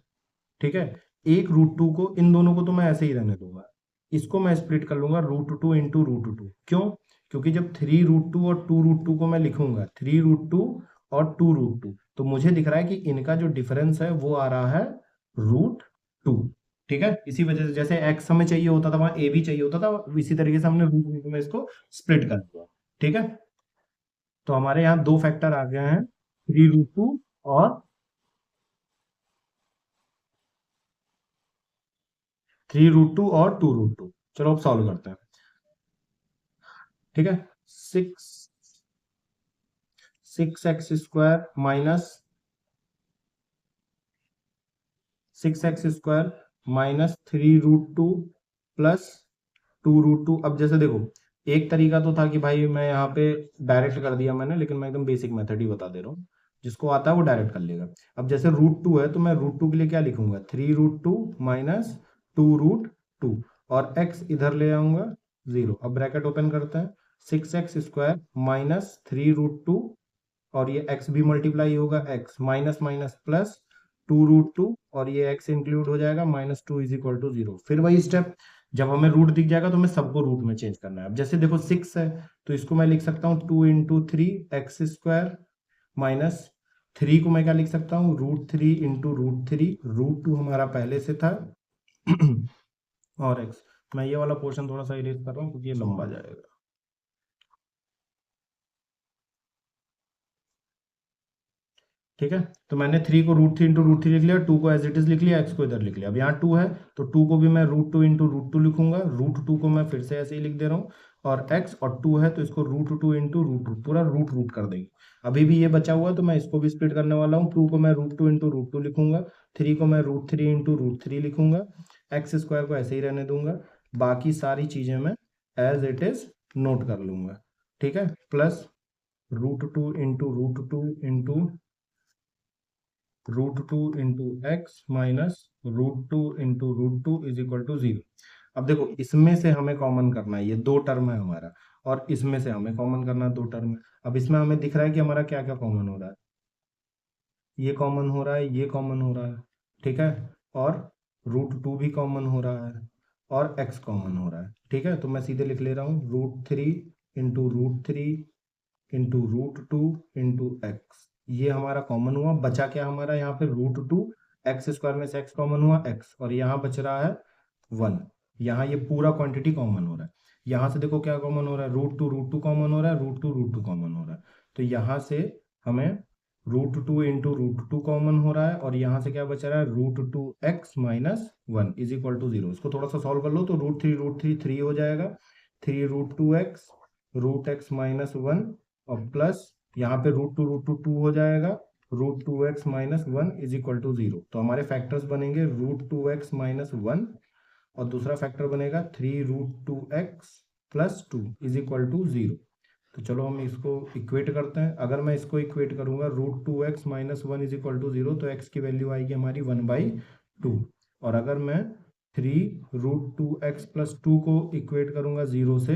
Speaker 1: ठीक है, एक √2 को, इन दोनों को तो मैं ऐसे ही रहने दूंगा, इसको मैं स्प्लिट कर लूंगा √2 इंटू √2। क्यों, क्योंकि जब 3√2 और 2√2 को मैं लिखूंगा, 3√2 और 2√2, तो मुझे दिख रहा है कि इनका जो डिफरेंस है वो आ रहा है √2। ठीक है, इसी वजह से जैसे x हमें चाहिए होता था, वहां a भी चाहिए होता था, इसी तरीके से हमने √2 में इसको स्प्लिट कर दिया। ठीक है, तो हमारे यहाँ दो फैक्टर आ गए हैं, 3√2 और 3√2 और 2√2। चलो अब सॉल्व करते हैं। ठीक है, 6x² माइनस 6x² -3√2 प्लस 2√2। अब जैसे देखो, एक तरीका तो था कि भाई मैं यहाँ पे डायरेक्ट कर दिया मैंने, लेकिन मैं एकदम बेसिक मेथड ही बता दे रहा हूँ, जिसको आता है वो डायरेक्ट कर लेगा। अब जैसे √2 है, तो मैं √2 के लिए क्या लिखूंगा, 3√2 माइनस 2√2, और x इधर ले आऊंगा 0। अब ब्रैकेट ओपन करते हैं, 6x² -3√2, और ये x भी मल्टीप्लाई होगा, x माइनस माइनस प्लस 2√2, और ये x इंक्लूड हो जाएगा, -2 इज इक्वल टू 0। फिर वही स्टेप, जब हमें रूट दिख जाएगा तो हमें सबको रूट में चेंज करना है। अब जैसे देखो 6 है, तो इसको मैं लिख सकता हूँ 2 इंटू 3x² माइनस 3 को मैं क्या लिख सकता हूँ, √3 इंटू √3, √2 हमारा पहले से था और x। मैं ये वाला पोर्शन थोड़ा सा इरेज कर रहा हूँ क्योंकि ये लंबा जाएगा। ठीक है, तो मैंने 3 को √3 इंटू √3 लिख लिया, 2 को एज इट इज लिख लिया, x को इधर लिख लिया। अब यहाँ 2 है, तो 2 को भी मैं √2 इंटू √2 लिखूंगा, √2 को मैं फिर से ऐसे ही लिख दे रहा हूँ, और x और 2 है, तो इसको √2 इंटू √2 पूरा रूट कर देंगे। अभी भी ये बचा हुआ है, तो मैं इसको भी स्प्लिट करने वाला हूँ, 2 को मैं √2 इंटू √2 लिखूंगा, 3 को मैं √3 इंटू √3 लिखूंगा, x² को ऐसे ही रहने दूंगा, बाकी सारी चीजें मैं एज इट इज नोट कर लूंगा। ठीक है, plus √2 into √2 into √2 into x minus √2 into √2 is equal to 0। अब देखो इसमें से हमें कॉमन करना है, ये दो टर्म है हमारा, और इसमें से हमें कॉमन करना है दो टर्म है। अब इसमें हमें दिख रहा है कि हमारा क्या क्या कॉमन हो रहा है, ये कॉमन हो रहा है, ये कॉमन हो रहा है। ठीक है, और √2 भी कॉमन हो रहा है, और x कॉमन हो रहा है। ठीक है, तो मैं सीधे लिख ले रहा हूँ √3 इंटू √3 इंटू √2 इंटू एक्स, ये हमारा कॉमन हुआ। बचा क्या हमारा यहाँ पे, √2, x² में से x कॉमन हुआ x, और यहाँ बच रहा है 1। यहाँ ये पूरा क्वांटिटी कॉमन हो रहा है। यहाँ से देखो क्या कॉमन हो रहा है, √2 कॉमन हो रहा है, √2 कॉमन हो रहा है, तो यहाँ से हमें √2 इंटू √2 कॉमन हो रहा है, और यहाँ से क्या बच रहा है, √2x minus 1 is equal to 0। इसको थोड़ा सा सॉल्व कर लो, तो √3 3 हो जाएगा, 3√2x √x माइनस 1, और प्लस यहाँ पे √2 हो जाएगा, √2x minus 1 is equal to 0। तो हमारे फैक्टर्स बनेंगे √2x माइनस 1, और दूसरा फैक्टर बनेगा 3√2x plus 2 is equal to 0। तो चलो हम इसको इक्वेट करते हैं। अगर मैं इसको इक्वेट करूंगा √2x minus 1 is equal to 0, तो x की वैल्यू आएगी हमारी 1/2। और अगर मैं 3√2x प्लस 2 को इक्वेट करूंगा 0 से,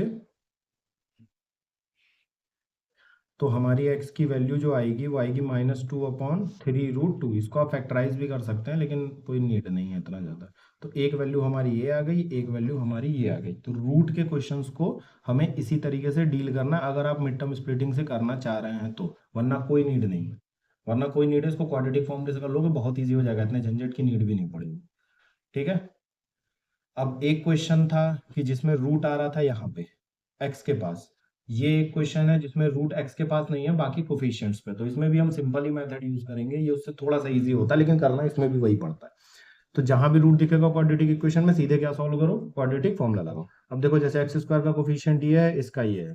Speaker 1: तो हमारी x की वैल्यू जो आएगी वो आएगी -2/3√2। इसको आप फैक्टराइज भी कर सकते हैं, लेकिन कोई नीड नहीं है इतना ज़्यादा। तो एक वैल्यू हमारी ये आ गई, एक वैल्यू हमारी ये आ गई। तो रूट के क्वेश्चंस को हमें इसी तरीके से डील करना, अगर आप मिड टर्म स्प्लिटिंग से करना चाह रहे हैं तो, वरना कोई नीड नहीं है। वरना कोई नीड है, इसको क्वाड्रेटिक फॉर्म से कर लोगे, बहुत ईजी हो जाएगा, इतने झंझट की नीड भी नहीं पड़ेगी। ठीक है। अब एक क्वेश्चन था कि जिसमें रूट आ रहा था यहाँ पे x के पास। ये एक क्वेश्चन है जिसमें रूट x के पास नहीं है, बाकी कोफिशिएंट्स पे। तो इसमें भी हम सिंपल ही मेथड यूज करेंगे, ये उससे थोड़ा सा इजी होता है, लेकिन करना इसमें भी वही पड़ता है। तो जहां भी रूट दिखेगा क्वाड्रेटिक इक्वेशन में, सीधे क्या सॉल्व करो, क्वाड्रेटिक फॉर्मूला लगाओ। अब देखो, जैसे x² का कोफिशिएंट ये है, इसका ये है,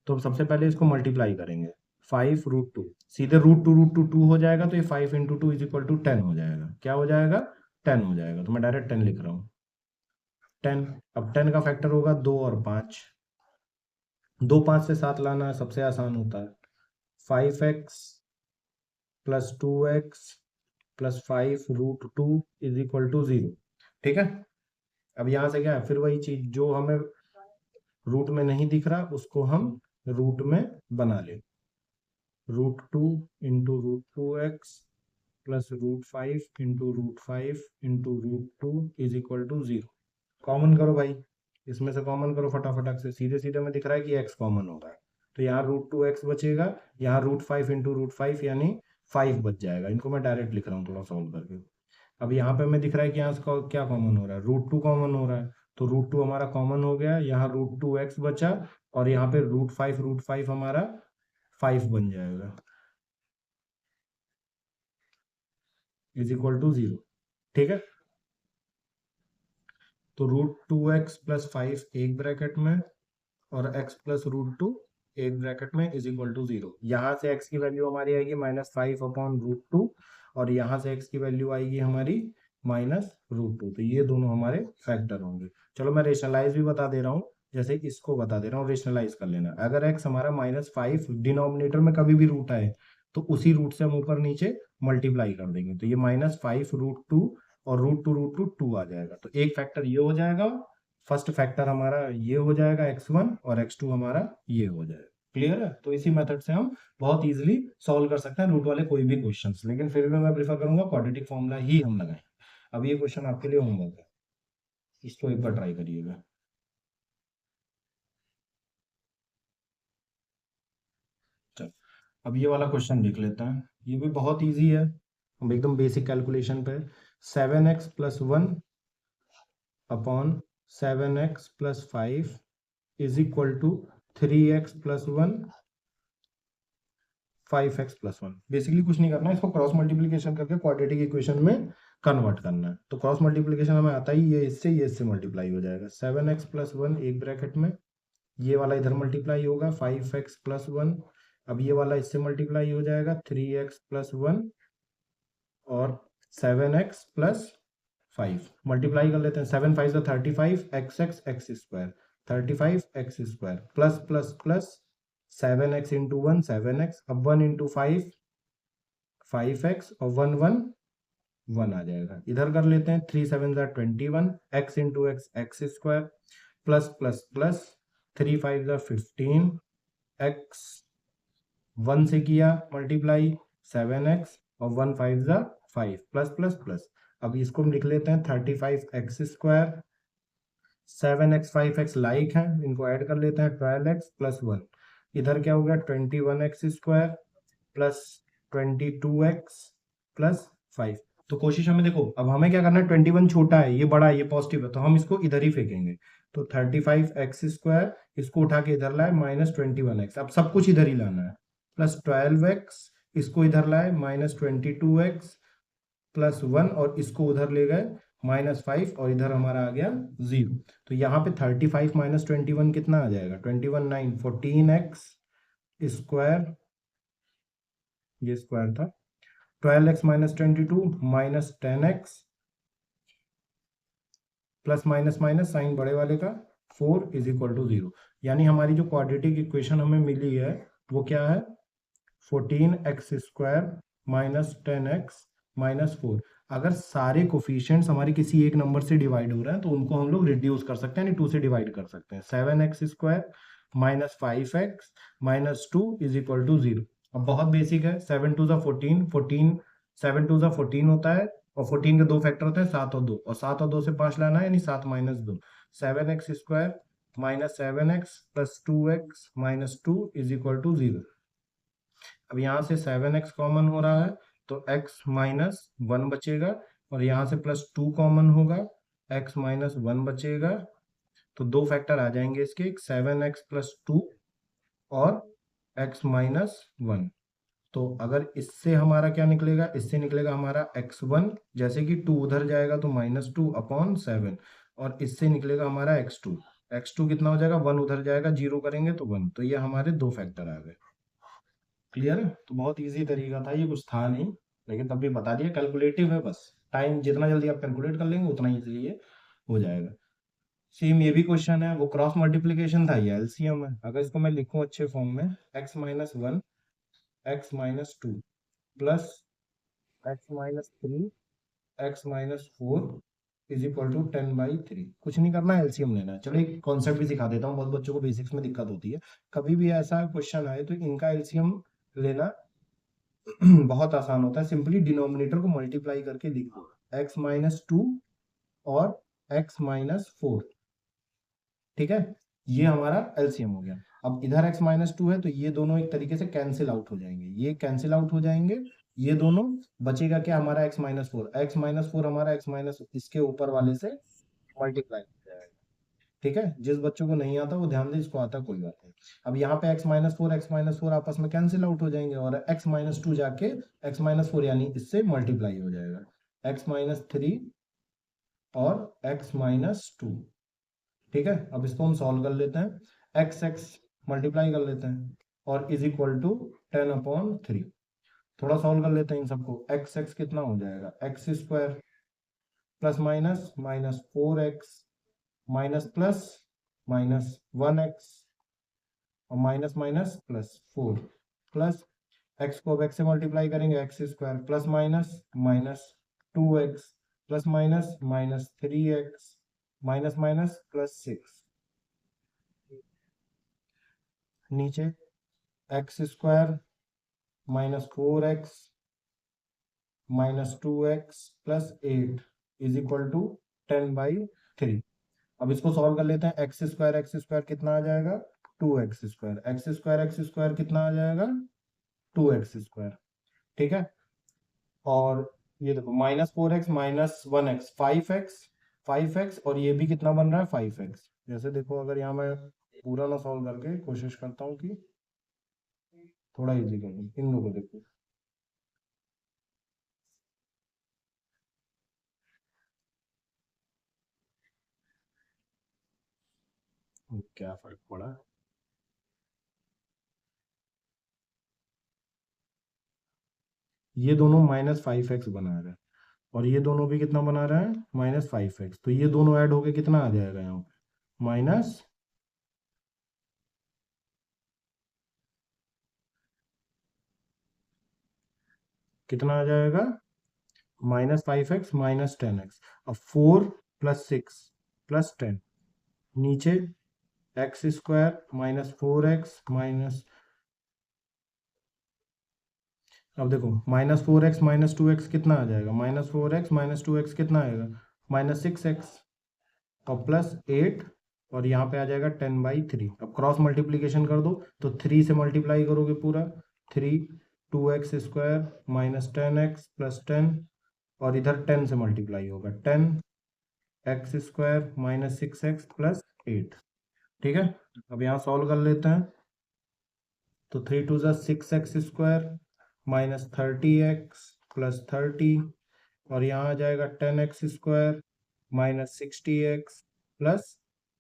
Speaker 1: तो हम सबसे पहले इसको मल्टीप्लाई करेंगे। 5√2, सीधे √2 हो जाएगा, तो ये 5 × 2 इज इक्वल टू 10 हो जाएगा। क्या हो जाएगा? 10 हो जाएगा। तो मैं डायरेक्ट 10 लिख रहा हूँ। 10, अब 10 का फैक्टर होगा 2 और 5। 2 5 से 7 लाना सबसे आसान होता है। 5x plus 2x plus 5√2 is equal to 0। ठीक है। अब यहां से क्या है, फिर वही चीज जो हमें रूट में नहीं दिख रहा उसको हम रूट में बना ले। √2 into √2x plus √5 into √5 into √2 is equal to 0। Common करो भाई, इसमें से कॉमन करो फटाफट से। सीधे सीधे में दिख रहा है कि x कॉमन हो रहा है, तो यहाँ √2x बचेगा, यहाँ √5 इंटू √5 यानी 5 बच जाएगा। इनको मैं डायरेक्ट लिख रहा हूँ थोड़ा सॉल्व करके। अब यहाँ पे मैं दिख रहा है कि यहाँ से क्या कॉमन हो रहा है, √2 कॉमन हो रहा है, तो √2 हमारा कॉमन हो गया। यहाँ √2x बचा, और यहाँ पे √5 हमारा 5 बन जाएगा, इज इक्वल टू 0। ठीक है। तो √2x प्लस 5 एक ब्रैकेट में, और x प्लस √2 एक ब्रैकेट में, इज इक्वल टू 0। यहाँ से x की वैल्यू हमारी आएगी -5/√2, और यहाँ से x की वैल्यू आएगी हमारी -√2। तो ये दोनों हमारे फैक्टर होंगे। चलो मैं रेशनलाइज भी बता दे रहा हूँ, जैसे इसको बता दे रहा हूँ, रेशनलाइज कर लेना। अगर x हमारा -5 डिनोमिनेटर में कभी भी रूट आए, तो उसी रूट से हम ऊपर नीचे मल्टीप्लाई कर देंगे, तो ये -5√2 और √2 2 आ जाएगा। तो एक फैक्टर ये हो जाएगा, फर्स्ट फैक्टर हमारा ये हो जाएगा x1, और x2 हमारा ये हो जाएगा। क्लियर है। तो इसी मेथड से हम बहुत इजीली सॉल्व कर सकते हैं रूट वाले कोई भी क्वेश्चंस, लेकिन फिर भी मैं प्रीफर करूंगा क्वाड्रेटिक फॉर्मूला ही हम लगाएं। अब ये क्वेश्चन आपके लिए होमवर्क है, इसको एक बार ट्राई करिएगा। चलो, अब ये वाला क्वेश्चन देख लेते हैं। ये भी बहुत ईजी है, हम एकदम बेसिक कैलकुलेशन पे। 7x plus 1 upon 7x plus 5 is equal to 3x plus 1 5x plus 1। Basically कुछ नहीं करना है, इसको क्रॉस मल्टीप्लीकेशन करके क्वाड्रेटिक इक्वेशन में कन्वर्ट करना है। तो क्रॉस मल्टीप्लीकेशन हमें आता ही, ये इससे मल्टीप्लाई हो जाएगा। 7x प्लस 1 एक ब्रैकेट में, ये वाला इधर मल्टीप्लाई होगा 5x प्लस 1। अब ये वाला इससे मल्टीप्लाई हो जाएगा 3x प्लस 1 और 7x प्लस 5 मल्टीप्लाई कर लेते हैं। 7 5 35 x square 35x² plus plus plus 7x into 1 7x, अब 1 इंटू 5 5x, और 1 1 1 आ जाएगा। इधर कर लेते हैं 3 7 21 x into x² plus plus plus 3 5 15 x 1 से किया मल्टीप्लाई 7x, और 1 5 5 प्लस प्लस प्लस। अब इसको हम लिख लेते हैं 35x², 7x 5x लाइक है, इनको ऐड कर लेते हैं 12x प्लस 1। इधर क्या हो गया 21x² प्लस 22x प्लस 5। तो कोशिश हमें, देखो अब हमें क्या करना है, 21 छोटा है, ये बड़ा है, ये पॉजिटिव है, तो हम इसको इधर ही फेंकेंगे। तो 35x², इसको उठा के इधर लाए -21x, अब सब कुछ इधर ही लाना है, प्लस 12x, इसको इधर लाए -22x प्लस 1, और इसको उधर ले गए -5, और इधर हमारा आ गया 0। तो यहाँ पे 35 - 21 कितना आ जाएगा, 21 9 14x², ये स्क्वायर था, 12x - 22 -10x, plus minus minus sign बड़े वाले का 4 इज इक्वल टू 0। यानी हमारी जो क्वाड्रेटिक इक्वेशन हमें मिली है वो क्या है, 14x² माइनस 10x माइनस 4। अगर सारे कोफिशिएंट्स हमारे किसी एक नंबर से डिवाइड हो रहे हैं तो उनको हम लोग रिड्यूस कर सकते हैं, यानी 2 से डिवाइड कर सकते हैं। 7x² minus 5x minus 2 is equal to 0। अब बहुत बेसिक है, 7 टू ज़ा 14, 14 7 टू ज़ा 14 होता है, और 14 के दो फैक्टर होते हैं 7 और 2, और 7 और 2 से 5 लाना है, यानी 7 minus 2। 7x² minus 7x plus 2x minus 2 is equal to 0। अब यहाँ से 7x कॉमन हो रहा है तो x माइनस 1 बचेगा, और यहाँ से प्लस 2 कॉमन होगा, x माइनस 1 बचेगा। तो दो फैक्टर आ जाएंगे इसके, 7x प्लस 2 और x माइनस 1। तो अगर इससे हमारा क्या निकलेगा, इससे निकलेगा हमारा x1, जैसे कि 2 उधर जाएगा तो -2/7, और इससे निकलेगा हमारा x2। x2 कितना हो जाएगा, 1 उधर जाएगा, 0 करेंगे तो 1। तो ये हमारे दो फैक्टर आ गए। क्लियर है? तो बहुत इजी तरीका था ये, कुछ था नहीं, लेकिन तब भी बता दिया। कैलकुलेटिव है, बस टाइम जितना जल्दी आप कैलकुलेट कर लेंगे उतना इजीली ये हो जाएगा। सेम ये भी क्वेश्चन है, वो क्रॉस मल्टीप्लीकेशन था, ये एलसीएम है। अगर इसको मैं लिखूं अच्छे फॉर्म में, x minus 1 x minus 2 plus x minus 3 x minus 4 is equal to 10/3। कुछ नहीं करना है, एलसीएम लेना है। चलो एक कॉन्सेप्ट भी सिखा देता हूँ, बहुत बच्चों को बेसिक्स में दिक्कत होती है। कभी भी ऐसा क्वेश्चन आए तो इनका एलसीएम लेना बहुत आसान होता है। सिंपली डिनोमिनेटर को मल्टीप्लाई करके लिख दो, x माइनस 2 और x माइनस 4। ठीक है, ये हमारा एलसीएम हो गया। अब इधर x माइनस 2 है तो ये दोनों एक तरीके से कैंसिल आउट हो जाएंगे, ये कैंसिल आउट हो जाएंगे, ये दोनों बचेगा क्या हमारा x माइनस 4। x माइनस 4 हमारा x माइनस इसके ऊपर वाले से मल्टीप्लाई हो जाएगा। ठीक है, जिस बच्चों को नहीं आता वो ध्यान दे, इसको आता कोई बात नहीं। अब यहाँ पे x माइनस 4 आपस में कैंसिल आउट हो जाएंगे, और x माइनस 2 जाके x माइनस 4 यानी इससे मल्टीप्लाई हो जाएगा, x माइनस 3 और x माइनस 2। ठीक है, अब इसको हम सॉल्व कर लेते हैं, x मल्टीप्लाई कर लेते हैं, और इज इक्वल टू 10/3। थोड़ा सॉल्व कर लेते हैं इन सबको, x कितना हो जाएगा, x² plus minus minus 4x minus plus minus 1x और minus minus plus 4 plus x को अब x से मल्टीप्लाई करेंगे, x² plus minus minus 2x plus minus minus 3x minus minus plus 6। नीचे x² minus 4x minus 2x plus 8 is equal to 10/3। अब इसको सॉल्व कर लेते हैं, x² कितना आ जाएगा, 2x², x² कितना आ जाएगा, 2x²। ठीक है, और ये देखो -4x माइनस 1x 5x और ये भी कितना बन रहा है, 5x। जैसे देखो, अगर यहाँ मैं पूरा ना सॉल्व करके कोशिश करता हूँ कि थोड़ा इजी कर दूं, इन लोगों को देखो क्या फर्क पड़ा। ये दोनों -5x बना रहे हैं, और ये दोनों भी कितना बना रहे हैं, -5x। तो ये दोनों ऐड होके कितना आ जाएगा यहाँ पे, माइनस कितना आ जाएगा, -5x माइनस 10x। अब 4 प्लस 6 प्लस 10, नीचे x² माइनस 4x माइनस, अब देखो -4x माइनस 2x कितना आ जाएगा, -4x माइनस 2x कितना आएगा, -6x और प्लस 8, और यहाँ पे आ जाएगा 10/3। अब क्रॉस मल्टीप्लीकेशन कर दो तो 3 से मल्टीप्लाई करोगे पूरा, 3 2x² माइनस 10x प्लस 10, और इधर 10 से मल्टीप्लाई होगा, 10x² माइनस 6x प्लस 8। ठीक है, अब यहाँ सॉल्व कर लेते हैं, तो 3 2 6x² माइनस 30x प्लस 30, और यहाँ आ जाएगा 10x² माइनस 60x प्लस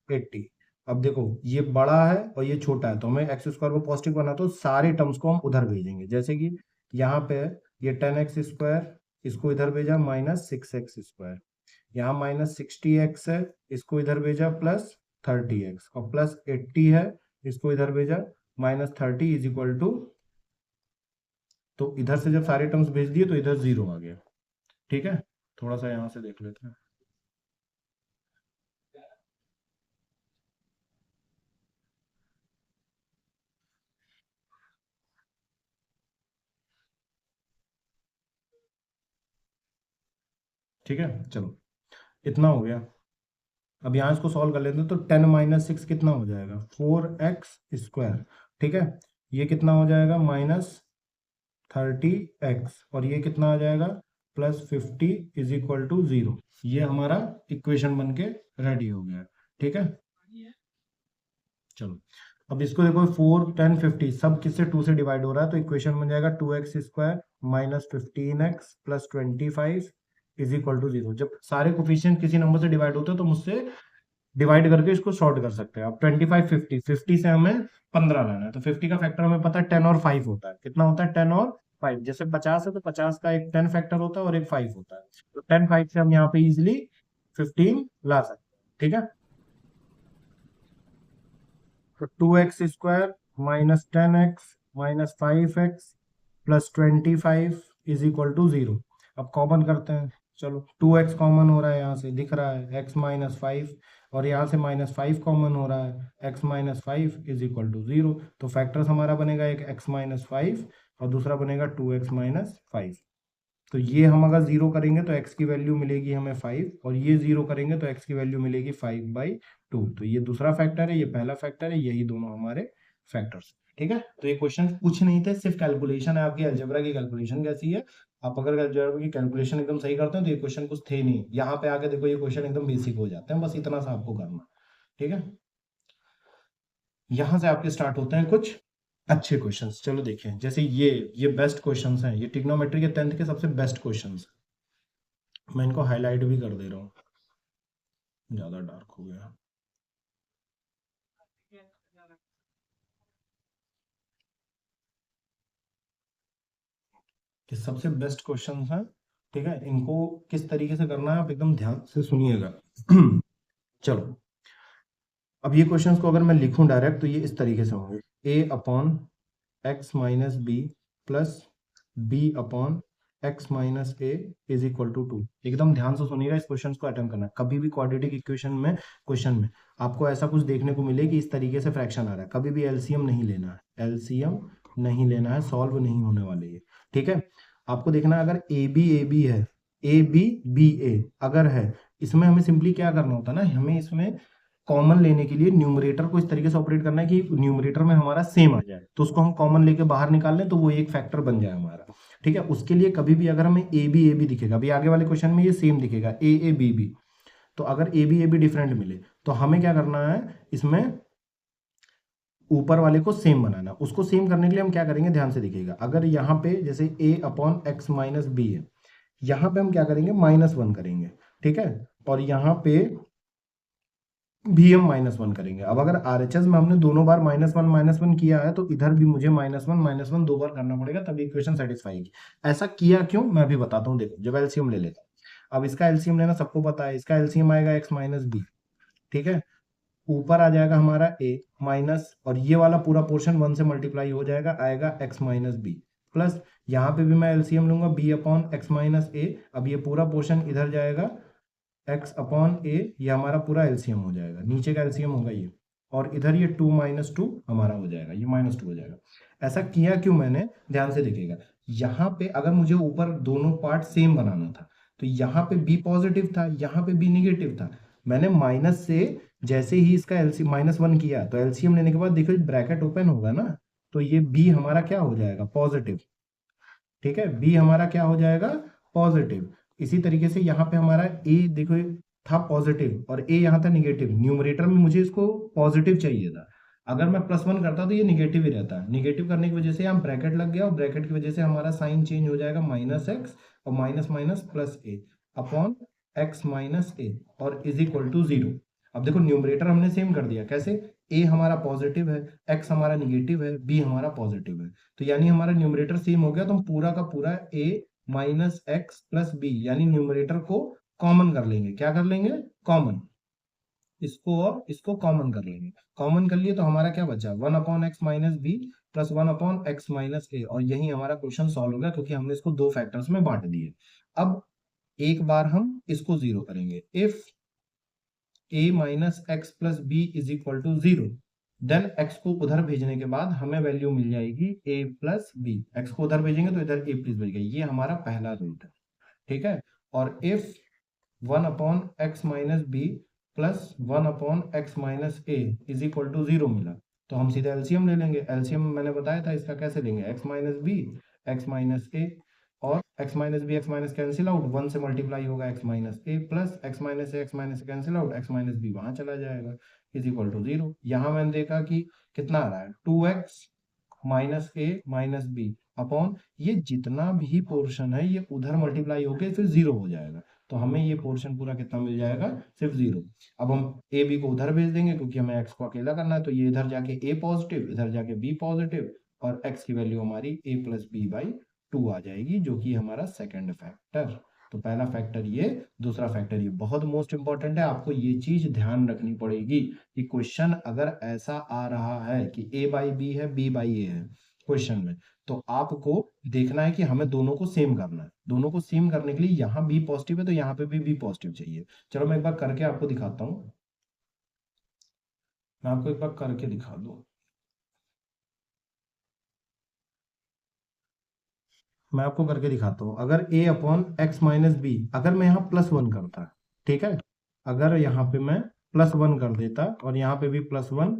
Speaker 1: 80। अब देखो ये बड़ा है और ये छोटा है, तो हमें x² को पॉजिटिव करना, तो सारे टर्म्स को हम उधर भेजेंगे। जैसे कि यहाँ पे ये 10x², इसको इधर भेजा -6x², यहाँ -60x है, इसको इधर भेजा प्लस 30x और प्लस 80 है, इसको इधर भेजा, -30 इज इक्वल टू, तो इधर से जब सारे टर्म्स भेज दिए तो इधर 0 आ गया। ठीक है, थोड़ा सा यहां से देख लेते हैं। ठीक है, चलो इतना हो गया। अब यहाँ इसको सॉल्व कर लेते हैं, तो 10 - 6 कितना हो जाएगा, 4x²। ठीक है, ये कितना हो जाएगा, -30x, और ये कितना आ जाएगा, +50 इज इक्वल टू 0। ये हमारा इक्वेशन बन के रेडी हो गया। ठीक है, चलो अब इसको देखो, 4, 10, 50 सब किससे, 2 से डिवाइड हो रहा है, तो इक्वेशन बन जाएगा 2x² -15x +25 is equal to 0। जब सारे कोफिशिएंट किसी नंबर से डिवाइड होते हैं तो मुझसे डिवाइड करके इसको शॉर्ट कर सकते हैं। अब 25, 50 से हमें 15 लाना है, तो 50 का फैक्टर हमें पता है 10 और 5 होता है। कितना होता है, 10 और 5। जैसे 50 है तो 50 का एक 10 फैक्टर होता है और एक 5 होता है, तो 10, 5 से हम यहाँ पे इजिली 15 ला सकते हैं। ठीक है, तो 2x² -10x -5x +25 is equal to 0। अब कॉमन करते हैं, चलो 2x कॉमन हो रहा है, यहाँ से दिख रहा है x -5, और यहाँ से -5 कॉमन हो रहा है, x -5 इज इक्वल टू 0। तो फैक्टर्स हमारा बनेगा एक x -5 और दूसरा बनेगा 2x -5। तो ये हम अगर 0 करेंगे तो x की वैल्यू मिलेगी हमें 5, और ये 0 करेंगे तो x की वैल्यू मिलेगी 5/2। तो ये दूसरा फैक्टर है, ये पहला फैक्टर है, यही दोनों हमारे फैक्टर्स। ठीक है, तो ये क्वेश्चन कुछ नहीं थे, सिर्फ कैलकुलेशन है आपकी, अलजेब्रा की कैलकुलेशन कैसी है। आप अगर अलजेब्रा की कैलकुलेशन एकदम सही करते हैं तो ये क्वेश्चन कुछ थे नहीं, यहाँ पे आके देखो ये क्वेश्चन एकदम बेसिक हो जाते हैं, बस इतना सा आपको करना। ठीक है, यहां से आपके स्टार्ट होते हैं कुछ अच्छे क्वेश्चंस। चलो देखें, जैसे ये बेस्ट क्वेश्चंस हैं, ये ट्रिग्नोमेट्री के 10th के सबसे बेस्ट क्वेश्चंस। मैं इनको हाईलाइट भी कर दे रहा हूँ, ज्यादा डार्क हो गया। ये सबसे बेस्ट क्वेश्चंस हैं। ठीक है, इनको किस तरीके से करना है आप एकदम ध्यान से सुनिएगा। चलो, अब ये क्वेश्चंस को अगर मैं लिखूं डायरेक्ट तो ये इस तरीके से होंगे, a/x - b plus b/x - a is equal to 2। एकदम ध्यान से सुनिएगा, इस क्वेश्चन को अटेम्प्ट करना। कभी भी क्वाड्रेटिक इक्वेशन में, क्वेश्चन में आपको ऐसा कुछ देखने को मिले कि इस तरीके से फ्रैक्शन आ रहा है, कभी भी एलसीएम नहीं लेना है, एलसीएम नहीं लेना है, सॉल्व नहीं होने वाले ये। ठीक है, आपको देखना है, अगर ए बी है, ए बी बी ए अगर है, इसमें हमें सिंपली क्या करना होता है ना, हमें इसमें कॉमन लेने के लिए न्यूमरेटर को इस तरीके से ऑपरेट करना है कि न्यूमरेटर में हमारा सेम आ जाए, तो उसको हम कॉमन लेके बाहर निकाल लें तो वो एक फैक्टर बन जाए हमारा। ठीक है, उसके लिए कभी भी अगर हमें ए बी दिखेगा, अभी आगे वाले क्वेश्चन में ये सेम दिखेगा, ए बी, तो अगर ए बी डिफरेंट मिले तो हमें क्या करना है, इसमें ऊपर वाले को सेम बनाना। उसको सेम करने के लिए हम क्या करेंगे, ध्यान से देखिएगा, अगर यहाँ पे जैसे a/x - b है, यहाँ पे हम क्या करेंगे, -1 करेंगे। ठीक है, और यहाँ पे भी हम -1 करेंगे। अब अगर आरएचएस में हमने दोनों बार -1 किया है, तो इधर भी मुझे -1 दो बार करना पड़ेगा, तभी इक्वेशन सेटिस्फाई होगी। ऐसा किया क्यों, मैं भी बताता हूँ। देखो, जब एलसीएम ले लेता हूँ, अब इसका एलसीएम लेना सबको पता है, इसका एलसीएम आएगा x - b। ठीक है, ऊपर आ जाएगा हमारा a माइनस, और ये वाला पूरा पोर्शन 1 से मल्टीप्लाई हो जाएगा, आएगा x - b प्लस, यहाँ पे भी मैं एलसीएम लूंगा b/x - a। अब ये पूरा पोर्शन इधर जाएगा, x/a, ये हमारा पूरा एलसीएम हो जाएगा, नीचे का एलसीएम होगा ये, और इधर ये 2 - 2 हमारा हो जाएगा, ये -2 हो जाएगा। ऐसा किया क्यों मैंने, ध्यान से देखिएगा, यहाँ पे अगर मुझे ऊपर दोनों पार्ट सेम बनाना था, तो यहाँ पे b पॉजिटिव था, यहाँ पे b निगेटिव था। मैंने माइनस से जैसे ही इसका एलसीएम -1 किया, तो एलसीएम लेने के बाद देखो ब्रैकेट ओपन होगा ना, तो ये b हमारा क्या हो जाएगा, पॉजिटिव। ठीक है, b हमारा क्या हो जाएगा, पॉजिटिव। इसी तरीके से यहाँ पे हमारा a देखो था पॉजिटिव और a यहाँ था निगेटिव, न्यूमरेटर में मुझे इसको पॉजिटिव चाहिए था, अगर मैं +1 करता तो ये निगेटिव ही रहता। निगेटिव करने की वजह से यहाँ ब्रैकेट लग गया, और ब्रैकेट की वजह से हमारा साइन चेंज हो जाएगा, -x और minus minus plus a upon x - a और इज इक्वल टू 0। अब देखो, न्यूमरेटर हमने सेम कर दिया, कैसे, a हमारा पॉजिटिव है, x हमारा निगेटिव है, b हमारा पॉजिटिव है, तो यानी हमारा न्यूमरेटर सेम हो गया, तो हम पूरा का पूरा a - x + b यानी न्यूमरेटर को कॉमन कर लेंगे। क्या कर लेंगे, कॉमन। इसको और इसको कॉमन कर लेंगे। कॉमन कर लिए तो हमारा क्या बचा, 1/x-b प्लस 1/x-a, और यही हमारा क्वेश्चन सॉल्व हो गया, क्योंकि हमने इसको दो फैक्टर्स में बांट दिए। अब एक बार हम इसको जीरो करेंगे, if a minus x plus b is equal to zero, then x को उधर भेजने के बाद हमें वैल्यू मिल जाएगी a प्लस बी। एक्स को उधर भेजेंगे तो इधर a प्लस बी, ये हमारा पहला रूट है, ठीक है। और if 1/x-b plus 1/x-a is equal to zero मिला, तो हम सीधा एलसीएम ले लेंगे। एलसीएम मैंने बताया था इसका कैसे लेंगे, x-b x-a, और x minus b x minus cancel out, 1 से मल्टीप्लाई होगा x minus a plus x minus a cancel out, x minus b वहां चला जाएगा, इज इक्वल टू जीरो। यहां मैंने देखा कि कितना आ रहा है, 2x minus a minus B upon ये जितना भी पोर्शन है ये उधर मल्टीप्लाई होके फिर जीरो हो जाएगा, तो हमें ये पोर्शन पूरा कितना मिल जाएगा, सिर्फ जीरो। अब हम ए बी को उधर भेज देंगे, क्योंकि हमें एक्स को अकेला करना है, तो ये इधर जाके ए पॉजिटिव, इधर जाके बी पॉजिटिव, और एक्स की वैल्यू हमारी ए प्लस बी बाई 2 आ जाएगी, जो कि हमारा सेकंड फैक्टर। तो पहला फैक्टर ये, दूसरा फैक्टर ये। बहुत मोस्ट इंपॉर्टेंट है, आपको ये चीज ध्यान रखनी पड़ेगी कि क्वेश्चन अगर ऐसा आ रहा है कि a बाई बी है, b बाई ए है क्वेश्चन में, तो आपको देखना है कि हमें दोनों को सेम करना है। दोनों को सेम करने के लिए यहाँ b पॉजिटिव है तो यहाँ पे भी b पॉजिटिव चाहिए। चलो मैं एक बार करके आपको दिखाता हूँ, मैं आपको एक बार करके दिखा दूं। मैं आपको करके दिखाता हूँ, अगर a upon x minus b, अगर मैं यहाँ प्लस वन करता, ठीक है, अगर यहाँ पे मैं प्लस वन कर देता और यहाँ पे भी प्लस वन,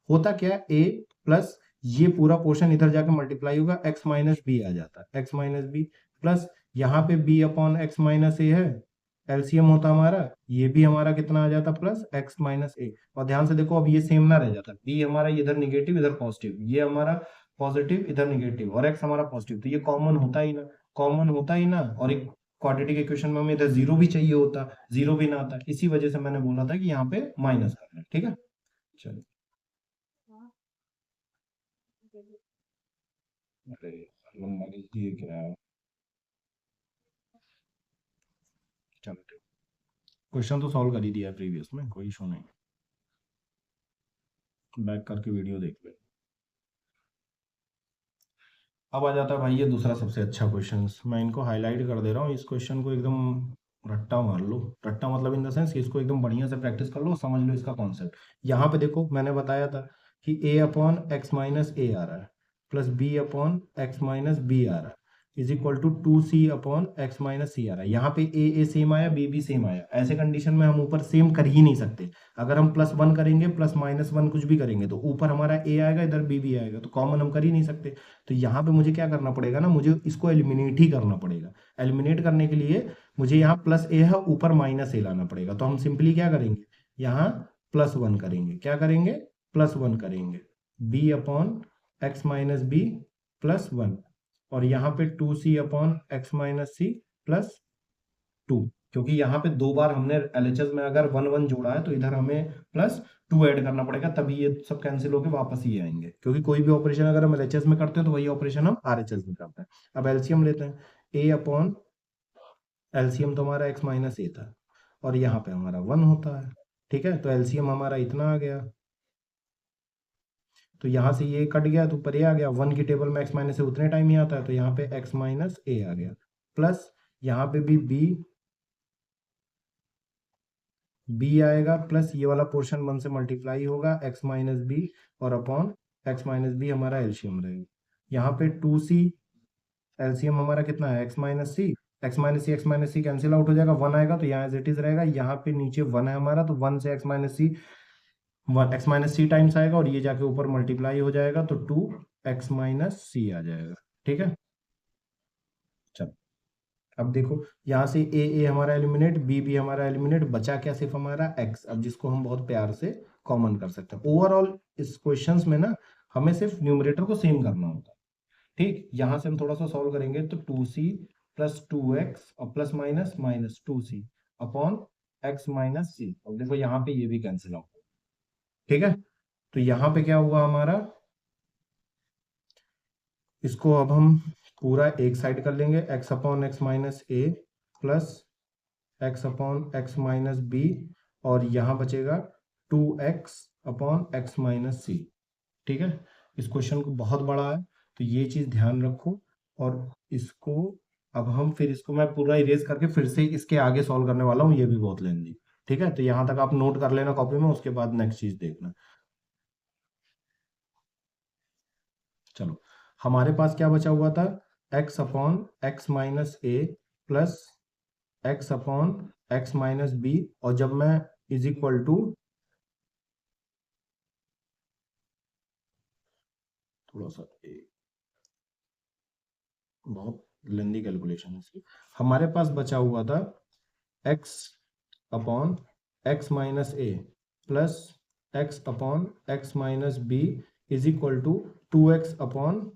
Speaker 1: होता क्या, a प्लस ये पूरा पोर्शन इधर जाकर मल्टीप्लाई होगा, x माइनस बी आ जाता, x माइनस बी प्लस यहाँ पे b अपॉन एक्स माइनस ए है, एलसीएम होता हमारा, ये भी हमारा कितना आ जाता, प्लस x माइनस ए। और ध्यान से देखो अब ये सेम ना रह जाता, b हमारा इधर निगेटिव इधर पॉजिटिव, ये हमारा पॉजिटिव इधर निगेटिव, और x हमारा पॉजिटिव, तो ये कॉमन होता ही ना, कॉमन होता ही ना। और एक क्वाड्रेटिक इक्वेशन में हमें इधर जीरो भी चाहिए होता, जीरो भी ना आता, इसी वजह से मैंने बोला था कि यहाँ पे माइनस करना है, ठीक है। चलो, अरे लंबा लिख दिए क्या, चलो ठीक, क्वेश्चन तो सॉल्व कर ही दिया प्रीवियस में, कोई इशू नहीं, बैक करके वीडियो देख ले। अब आ जाता है भाई ये दूसरा सबसे अच्छा क्वेश्चन, मैं इनको हाईलाइट कर दे रहा हूँ, इस क्वेश्चन को एकदम रट्टा मार लो, रट्टा मतलब इन द सेंस कि इसको एकदम बढ़िया से प्रैक्टिस कर लो, समझ लो इसका कॉन्सेप्ट। यहाँ पे देखो मैंने बताया था कि a upon x minus a आ रहा है plus b upon x minus b आ रहा है is equal to 2c upon x minus c आ रहा है। यहाँ पे a सेम आया, b सेम आया, ऐसे कंडीशन में हम ऊपर सेम कर ही नहीं सकते। अगर हम प्लस वन करेंगे, प्लस माइनस वन कुछ भी करेंगे, तो ऊपर हमारा a आएगा, इधर b भी आएगा, तो कॉमन हम कर ही नहीं सकते। तो यहाँ पे मुझे क्या करना पड़ेगा ना, मुझे इसको एलिमिनेट ही करना पड़ेगा। एलिमिनेट करने के लिए मुझे यहाँ प्लस ए है, ऊपर माइनस ए लाना पड़ेगा, तो हम सिंपली क्या करेंगे, यहाँ प्लस वन करेंगे, क्या करेंगे, प्लस वन करेंगे, b upon x minus b plus one, और यहाँ पे 2c upon x minus c plus two, क्योंकि यहाँ पे दो बार हमने एलएचएस में अगर वन वन जोड़ा है तो इधर हमें प्लस टू ऐड करना पड़ेगा, तभी ये सब कैंसिल होकर वापस ही आएंगे, क्योंकि कोई भी ऑपरेशन अगर हम एलएचएस में करते हैं तो वही ऑपरेशन हम आरएचएस में करते हैं। अब एलसीएम लेते हैं, ए अपॉन एलसीएम तो हमारा एक्स माइनस ए था, और यहाँ पे हमारा वन होता है, ठीक है, तो एलसीएम हमारा इतना आ गया, तो यहाँ से ये कट गया तो ऊपर ये आ गया, वन की टेबल में एक्स माइनस ए उतने टाइम ही आता है, तो यहाँ पे एक्स माइनस ए आ गया, प्लस यहाँ पे भी बी आएगा, प्लस ये वाला पोर्शन वन से मल्टीप्लाई होगा, एक्स माइनस बी, और अपॉन एक्स माइनस बी हमारा एलसीएम रहेगा। यहाँ पे 2c, एलसीएम हमारा कितना है, x minus c, x minus सी कैंसिल आउट हो जाएगा, वन आएगा तो यहाँ एज इट इज रहेगा, यहाँ पे नीचे वन है हमारा, तो वन से एक्स माइनस सी, वन एक्स माइनस सी टाइम्स आएगा, और ये जाके ऊपर मल्टीप्लाई हो जाएगा, तो 2x माइनस सी आ जाएगा, ठीक है। चलो अब देखो यहाँ से ए हमारा एलिमिनेट, बी हमारा एलिमिनेट, बचा क्या, सिर्फ हमारा x, अब जिसको हम बहुत प्यार से कॉमन कर सकते हैं। ओवरऑल इस क्वेश्चंस में ना हमें सिर्फ न्यूमरेटर को सेम करना होता है, ठीक। यहाँ से हम थोड़ा सा सॉल्व करेंगे, तो 2c प्लस 2x और plus minus minus 2c upon x minus c, अब देखो यहाँ पे ये भी कैंसिल आउट, ठीक है। तो यहाँ पे क्या हुआ हमारा, इसको अब हम पूरा एक साइड कर लेंगे, x upon x minus a plus x upon x minus b और यहाँ बचेगा 2x upon x minus c. ठीक है, इस क्वेश्चन को बहुत बड़ा है तो ये चीज ध्यान रखो। और इसको अब हम फिर इसको मैं पूरा इरेज करके फिर से इसके आगे सॉल्व करने वाला हूँ, ये भी बहुत लेंदी। ठीक है, तो यहाँ तक आप नोट कर लेना कॉपी में, उसके बाद नेक्स्ट चीज देखना। चलो, हमारे पास क्या बचा हुआ था, x upon x minus a plus x upon x minus b, और जब मैं इज इक्वल टू, थोड़ा सा बहुत लेंदी कैलकुलेशन है इसकी। हमारे पास बचा हुआ था x upon x minus a plus x upon x minus b is equal to 2x upon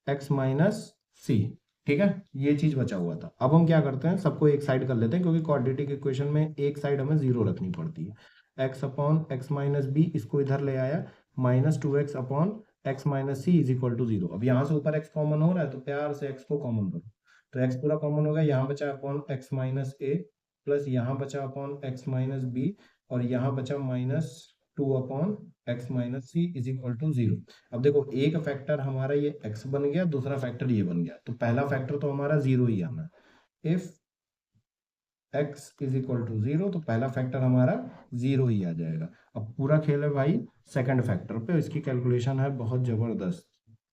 Speaker 1: x minus c. ठीक है, ये चीज बचा हुआ था। अब हम क्या करते हैं, सबको एक साइड कर लेते हैं, क्योंकि क्वाड्रेटिक इक्वेशन में एक साइड हमें जीरो रखनी पड़ती है। X upon x minus b, इसको इधर ले आया, minus 2x upon x minus c is equal to zero. अब यहाँ से ऊपर x कॉमन हो रहा है तो प्यार से x को कॉमन करो, तो x पूरा कॉमन हो गया। यहाँ बचा upon x minus a plus यहाँ बचा अपॉन एक्स माइनस बी, और यहाँ बचा minus 2 upon x minus c is equal to zero. अब देखो, एक फैक्टर हमारा ये x बन गया, दूसरा फैक्टर ये बन गया, तो पहला फैक्टर तो हमारा जीरो ही आना है। If x is equal to zero, तो पहला फैक्टर हमारा जीरो ही आ जाएगा। अब पूरा खेल है भाई सेकंड फैक्टर पे, इसकी कैलकुलेशन है बहुत जबरदस्त।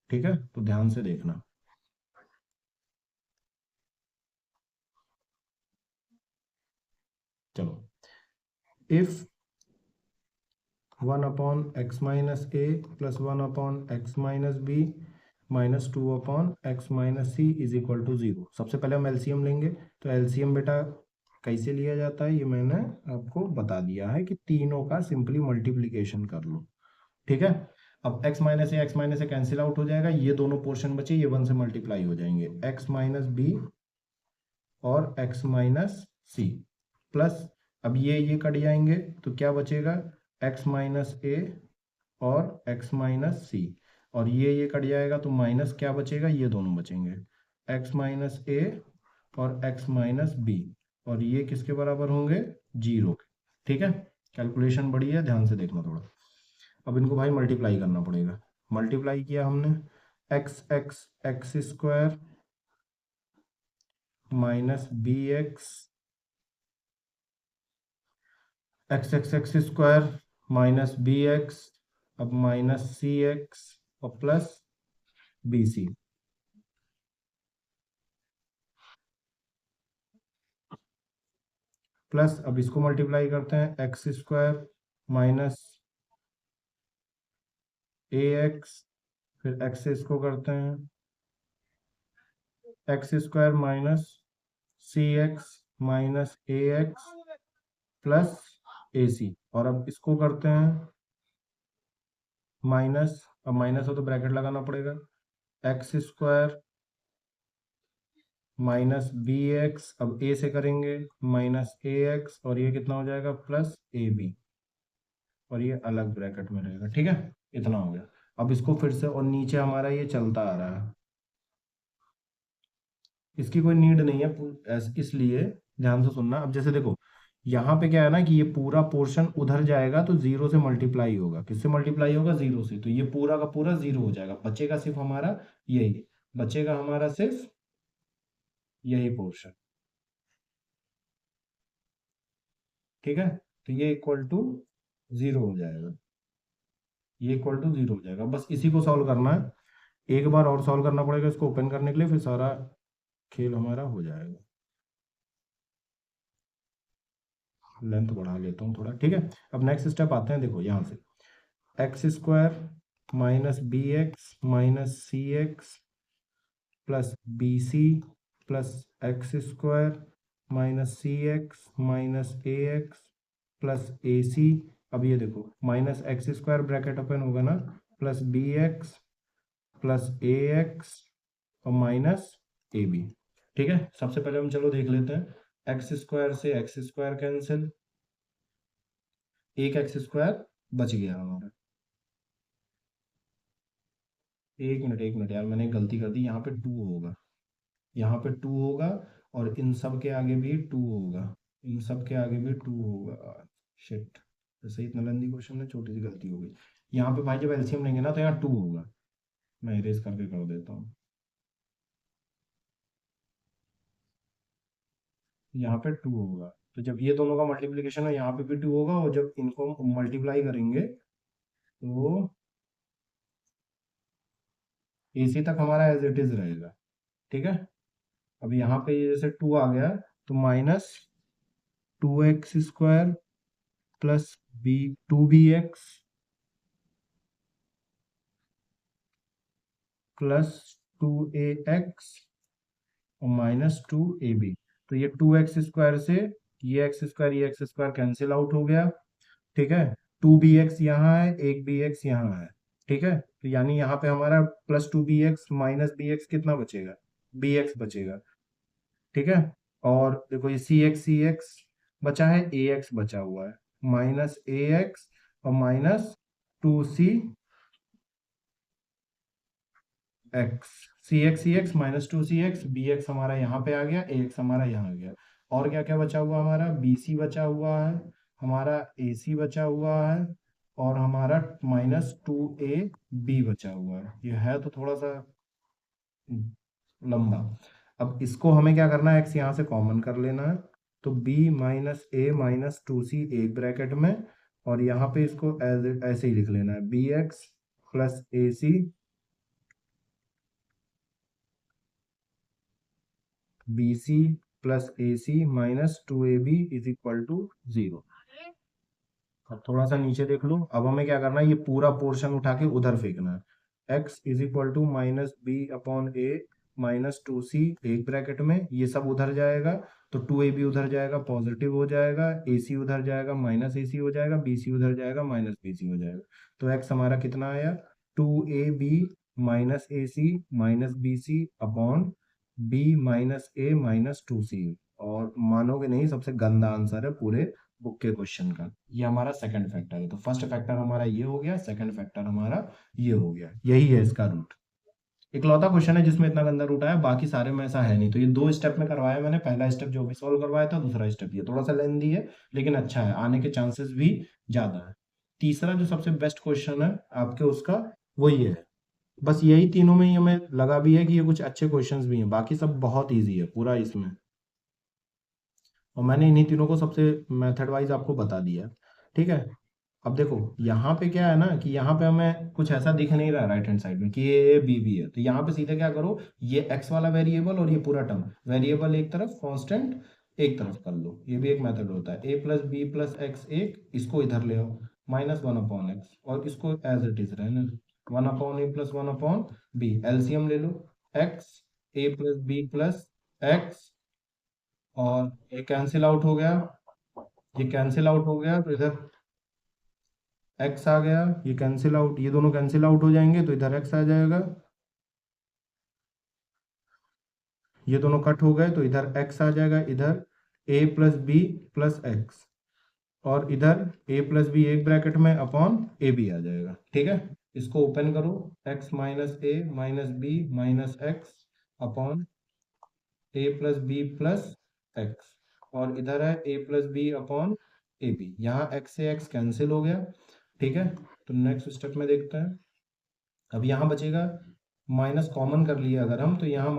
Speaker 1: ठीक है, तो ध्यान से देखना। चलो, if 1 upon x minus a plus 1 upon x minus b minus 2 upon x minus c is equal to zero. सबसे पहले हम एलसीएम लेंगे, तो एलसीएम बेटा कैसे लिया जाता है ये मैंने आपको बता दिया है, कि तीनों का सिंपली मल्टीप्लीकेशन कर लो। ठीक है, अब x minus a cancel out हो जाएगा, ये दोनों पोर्शन बचे, ये 1 से मल्टीप्लाई हो जाएंगे, x माइनस बी और x माइनस सी प्लस, अब ये कट जाएंगे तो क्या बचेगा, x माइनस ए और x माइनस सी, और ये कट जाएगा तो माइनस क्या बचेगा, ये दोनों बचेंगे, x माइनस ए और x माइनस बी, और ये किसके बराबर होंगे, जीरो के। ठीक है, कैलकुलेशन बड़ी है, ध्यान से देखना थोड़ा। अब इनको भाई मल्टीप्लाई करना पड़ेगा। मल्टीप्लाई किया हमने, x x x square minus b x x x x square minus b x, अब माइनस सी एक्स और प्लस बी सी। प्लस अब इसको मल्टीप्लाई करते हैं, x square minus a x, फिर एक्स से इसको करते हैं x square minus c x minus a x plus a c, और अब इसको करते हैं माइनस, अब माइनस हो तो ब्रैकेट लगाना पड़ेगा, x square minus b x, अब ए से करेंगे माइनस ए एक्स, और ये कितना हो जाएगा, प्लस ए बी, और ये अलग ब्रैकेट में रहेगा। ठीक है, इतना हो गया। अब इसको फिर से, और नीचे हमारा ये चलता आ रहा है, इसकी कोई नीड नहीं है इसलिए ध्यान से सुनना। अब जैसे देखो, यहाँ पे क्या है ना, कि ये पूरा पोर्शन उधर जाएगा तो जीरो से मल्टीप्लाई होगा, किससे मल्टीप्लाई होगा, जीरो से, तो ये पूरा का पूरा जीरो हो जाएगा, बचेगा सिर्फ हमारा यही, बचेगा हमारा सिर्फ यही पोर्शन। ठीक है, तो ये इक्वल टू जीरो हो जाएगा, ये इक्वल टू जीरो हो जाएगा। बस इसी को सॉल्व करना है, एक बार और सॉल्व करना पड़ेगा इसको ओपन करने के लिए, फिर सारा खेल हमारा हो जाएगा। लेंथ बढ़ा लेता हूँ थोड़ा। ठीक है, अब नेक्स्ट स्टेप आते हैं, देखो यहाँ से x square minus b x minus c x plus b c plus x square minus c x minus a x plus a c. अब ये देखो, minus x square bracket open होगा ना, plus b x plus a x और माइनस ए बी। ठीक है, सबसे पहले हम चलो देख लेते हैं, एक्स स्क्वायर से एक्स स्क्वायर कैंसिल, एक एक्स स्क्वायर बच गया हमारा। एक मिनट यार, मैंने गलती कर दी, यहाँ पे टू होगा, यहाँ पे टू होगा, और इन सब के आगे भी टू होगा, इन सब के आगे भी टू होगा। शिट, जैसे इतना लंबी क्वेश्चन में छोटी सी गलती हो गई। यहाँ पे भाई जब एलसीएम लेंगे ना तो यहाँ 2 होगा, मैं इरेज करके कर देता हूँ। यहाँ पे 2 होगा, तो जब ये दोनों का मल्टीप्लीकेशन है यहाँ पे भी 2 होगा, और जब इनको मल्टीप्लाई करेंगे तो AC तक हमारा एज इट इज रहेगा। ठीक है, अब यहाँ पे ये जैसे 2 आ गया, तो -2x² plus B 2bx plus 2ax और -2ab। तो ये 2x² से ये x² कैंसिल आउट हो गया। ठीक है, 2bx यहाँ है, एक bx यहाँ है। ठीक है, तो यानी यहाँ पे हमारा +2bx -bx कितना बचेगा, bx बचेगा। ठीक है, और देखो ये cx बचा है, ax बचा हुआ है, -ax और -2c x, cx -2cx, bx हमारा यहाँ पे आ गया, ax हमारा यहाँ आ गया। और क्या क्या बचा हुआ हमारा, bc बचा हुआ है, हमारा ac बचा हुआ है, और हमारा -2ab बचा हुआ है। ये है तो थोड़ा सा लंबा। अब इसको हमें क्या करना है, x यहाँ से कॉमन कर लेना है, तो b -a -2c एक ब्रैकेट में, और यहाँ पे इसको ऐसे ही लिख लेना है, bx plus ac BC plus AC -2AB is equal to 0। अब थोड़ा सा नीचे देख लो, अब हमें क्या करना है, ये पूरा पोर्शन उठा के उधर फेंकना है। x is equal to -b/a -2c एक ब्रैकेट में, ये सब उधर जाएगा, तो 2ab उधर जाएगा, पॉजिटिव हो जाएगा, ac उधर जाएगा, -ac हो जाएगा, bc उधर जाएगा, -bc हो जाएगा। तो x हमारा कितना आया, 2ab -ac -bc upon b -a -2c। और मानोगे नहीं, सबसे गंदा आंसर है पूरे बुक के क्वेश्चन का। ये हमारा सेकंड फैक्टर है, तो फर्स्ट फैक्टर हमारा ये हो गया, सेकंड फैक्टर हमारा ये हो गया, यही है इसका रूट। इकलौता क्वेश्चन है जिसमें इतना गंदा रूट आया, बाकी सारे में ऐसा है नहीं। तो ये 2 स्टेप में करवाया मैंने, पहला स्टेप जो भी सॉल्व करवाया था, दूसरा स्टेप ये थोड़ा सा लेंदी है लेकिन अच्छा है, आने के चांसेस भी ज्यादा है। तीसरा जो सबसे बेस्ट क्वेश्चन है आपके उसका, वो ये है। बस यही तीनों में ही हमें लगा भी है कि ये कुछ अच्छे क्वेश्चंस भी हैं, बाकी सब बहुत ईजी है पूरा इसमें, और मैंने इन्हीं तीनों को सबसे मेथड वाइज आपको बता दिया। ठीक है, अब देखो यहाँ पे क्या है ना, कि यहाँ पे हमें कुछ ऐसा दिख नहीं रहा राइट हैंड साइड में कि ये बी भी है, तो यहाँ पे सीधे क्या करो, ये x वाला वेरिएबल और ये पूरा टर्म, वेरिएबल एक तरफ, कांस्टेंट एक तरफ कर लो। ये भी एक मेथड होता है, a plus b plus x, एक इसको इधर ले आओ, -1/x, और इसको एज इट इज रहने दो, 1/a प्लस 1/b, एलसीएम ले लो, x a plus b plus x, और ये कैंसिल आउट हो गया, ये कैंसिल आउट हो गया, तो इधर x आ गया, ये कैंसिल आउट, ये दोनों कैंसिल आउट हो जाएंगे, तो इधर x आ जाएगा, ये दोनों कट हो गए, तो इधर x आ जाएगा, इधर a plus b plus x, और इधर a प्लस बी एक ब्रैकेट में अपॉन ए बी आ जाएगा। ठीक है, इसको ओपन करो, x minus a minus b minus x upon a plus b plus x, और इधर है a plus b upon a b, यहाँ x से x कैंसिल हो गया। ठीक है, तो नेक्स्ट स्टेप में देखते हैं। अब यहाँ बचेगा, माइनस कॉमन कर लिया अगर हम, तो यहाँ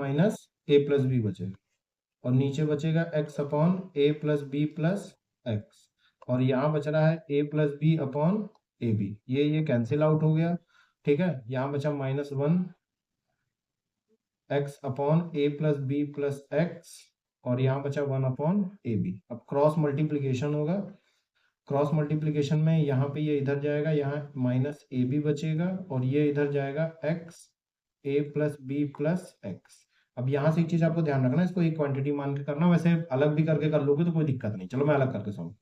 Speaker 1: -a प्लस बी बचेगा, और नीचे बचेगा x upon a plus b plus x, और यहाँ बच रहा है a plus b upon a b, ये कैंसिल आउट हो गया। ठीक है, यहाँ बचा -1 x upon a plus b plus x, और यहाँ बचा 1 अपॉन ए बी। अब क्रॉस मल्टीप्लीकेशन होगा, क्रॉस मल्टीप्लीकेशन में यहाँ पे ये इधर जाएगा, यहाँ -ab बचेगा, और ये इधर जाएगा x a plus b plus x. अब यहाँ से एक चीज आपको ध्यान रखना है, इसको एक क्वांटिटी मान के करना, वैसे अलग भी करके कर लोगे तो कोई दिक्कत नहीं। चलो मैं अलग करके सॉल्व,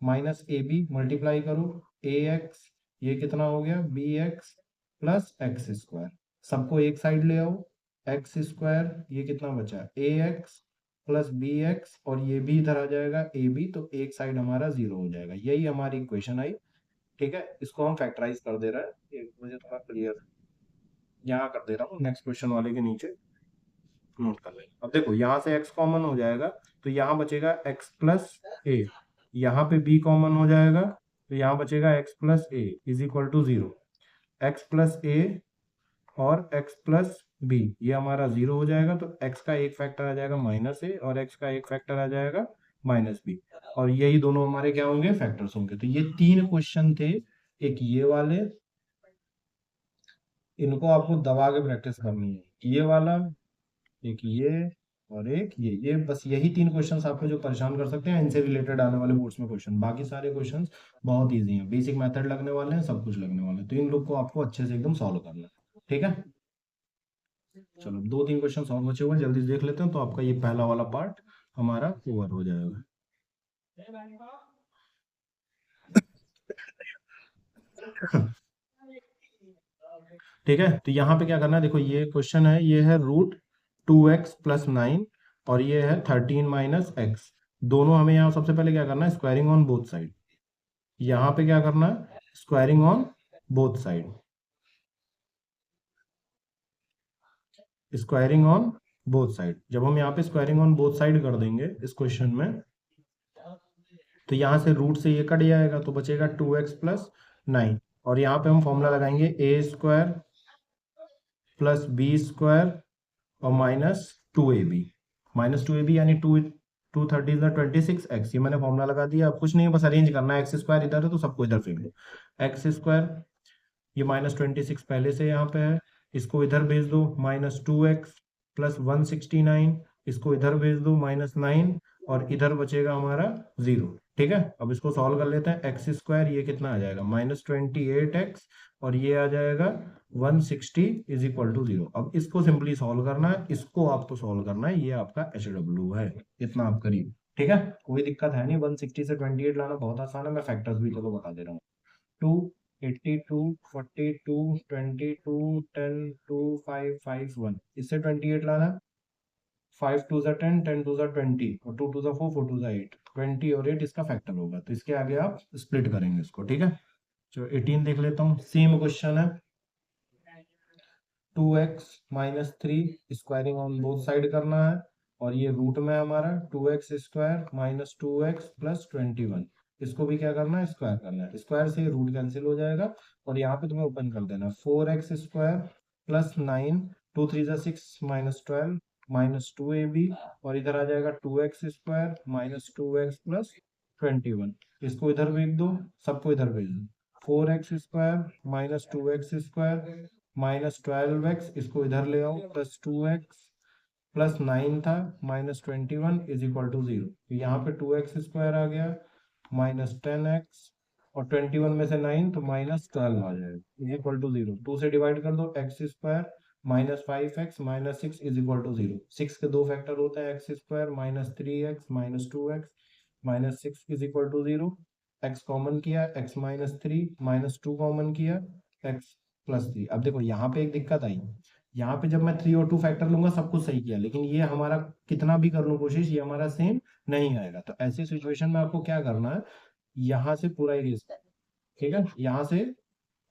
Speaker 1: -ab मल्टीप्लाई करो ax, ये कितना हो गया, bx प्लस x², सबको एक साइड ले आओ, x², ये कितना बचा, ax प्लस bx, और ये भी इधर आ जाएगा ab, तो एक साइड हमारा 0 हो जाएगा। यही हमारी इक्वेशन आई। ठीक है, इसको हम फैक्टराइज कर दे रहे हैं, मुझे थोड़ा क्लियर यहाँ कर दे रहा हूँ, नेक्स्ट क्वेश्चन वाले के नीचे नोट कर लें। अब देखो यहाँ से x कॉमन हो जाएगा, तो यहाँ बचेगा x प्लस ए, यहाँ पे b कॉमन हो जाएगा, तो यहाँ बचेगा x plus a is equal to 0। x plus a और x प्लस बी ये हमारा 0 हो जाएगा, तो x का एक फैक्टर आ जाएगा माइनस ए और x का एक फैक्टर आ जाएगा माइनस बी, और यही दोनों हमारे क्या होंगे, फैक्टर्स होंगे। तो ये 3 क्वेश्चन थे, एक ये वाले, इनको आपको दबा के प्रैक्टिस करनी है, ये वाला, एक ये, और एक ये बस यही 3 क्वेश्चंस आपको जो परेशान कर सकते हैं इनसे रिलेटेड आने वाले बोर्ड्स में क्वेश्चन। बाकी सारे क्वेश्चंस बहुत इजी हैं, बेसिक मेथड लगने वाले हैं, सब कुछ लगने वाला है, तो इन लोग को आपको अच्छे से एकदम सॉल्व करना है। ठीक है, चलो 2-3 क्वेश्चन और बचे हुए हैं, जल्दी से देख लेते हैं, तो आपका ये पहला वाला पार्ट हमारा कवर हो जाएगा। ठीक है, तो यहाँ पे क्या करना है, देखो ये क्वेश्चन है, ये है रूट 2x प्लस 9 और ये है 13 माइनस एक्स। दोनों हमें यहाँ सबसे पहले क्या करना है, स्क्वायरिंग ऑन बोथ साइड। यहाँ पे क्या करना है, squaring on both side, squaring on both side. जब हम यहाँ पे स्क्वायरिंग ऑन बोथ साइड कर देंगे इस क्वेश्चन में, तो यहाँ से रूट से ये कट जाएगा, तो बचेगा 2x प्लस 9, और यहाँ पे हम फॉर्मूला लगाएंगे ए स्क्वायर प्लस बी स्क्वायर और माइनस 2ab, माइनस 2ab यानी 2 30 26x, ये मैंने फॉर्मूला लगा दिया। अब कुछ नहीं, बस अरेंज करना है, एक्स स्क्वायर इधर है तो सबको इधर फेंक दो, एक्स स्क्वायर, ये माइनस 26 पहले से यहाँ पे है, इसको इधर भेज दो, माइनस 2x प्लस 169, इसको इधर भेज दो, माइनस 9, और इधर बचेगा हमारा 0। ठीक है, अब इसको सॉल्व कर लेते हैं, एक्स स्क्वायर ये कितना आ जाएगा, माइनस 28x, और ये आ जाएगा 160 इज इक्वल टू 0। अब इसको सिंपली सॉल्व करना है, इसको आपको सॉल्व करना है, ये आपका HW है, इतना आप करिए। ठीक है, कोई दिक्कत है नहीं, 160 से 28 लाना बहुत आसान है, मैं फैक्टर्स भी चलो बता दे रहा हूँ। 2 82 42 22 10 2 5 5 1, इससे 28 लाना, 5 2 जा 10 10 2 जा 20 और 2 2 जा 4 4 2 जा 8, 20 और 8 इसका फैक्टर होगा, तो इसके आगे आप स्प्लिट करेंगे इसको। ठीक है, चलो 18 देख लेता हूँ, सेम क्वेश्चन है, 2x minus 3 squaring on both side करना है, और ये रूट में हमारा 2x square minus 2x plus 21, इसको भी क्या करना है, स्क्वायर करना है, स्क्वायर से रूट कैंसिल हो जाएगा, और यहाँ पे तुम्हें ओपन कर देना 4x स्क्वायर प्लस 9 2 3 जा 6 माइनस 12 माइनस 2ab, और इधर आ जाएगा 2x square minus 2x plus 21, इसको इधर भेज दो, सबको इधर भेज दो, 4x square minus 2x square minus 12x, इसको इधर ले आओ, प्लस 2x प्लस 9 था माइनस 21 इज इक्वल टू 0, यहाँ पे 2x स्क्वायर आ गया माइनस 10x, और 21 में से 9 तो माइनस 12 आ जाएगा इज इक्वल टू 0। 2 से डिवाइड कर दो, x square minus 5x minus 6 is equal to 0। 6 के दो फैक्टर होते हैं, x square minus 3x minus 2x minus 6 is equal to 0। x common किया, x माइनस 3 माइनस 2 कॉमन किया, x प्लस 3। अब देखो यहाँ पे एक दिक्कत आई, यहाँ पे जब मैं 3 और 2 फैक्टर लूंगा सब कुछ सही किया, लेकिन ये हमारा कितना भी कर लूं कोशिश, ये हमारा सेम नहीं आएगा, तो ऐसी सिचुएशन में आपको क्या करना है, यहाँ से पूरा इरेज, ठीक है, यहाँ से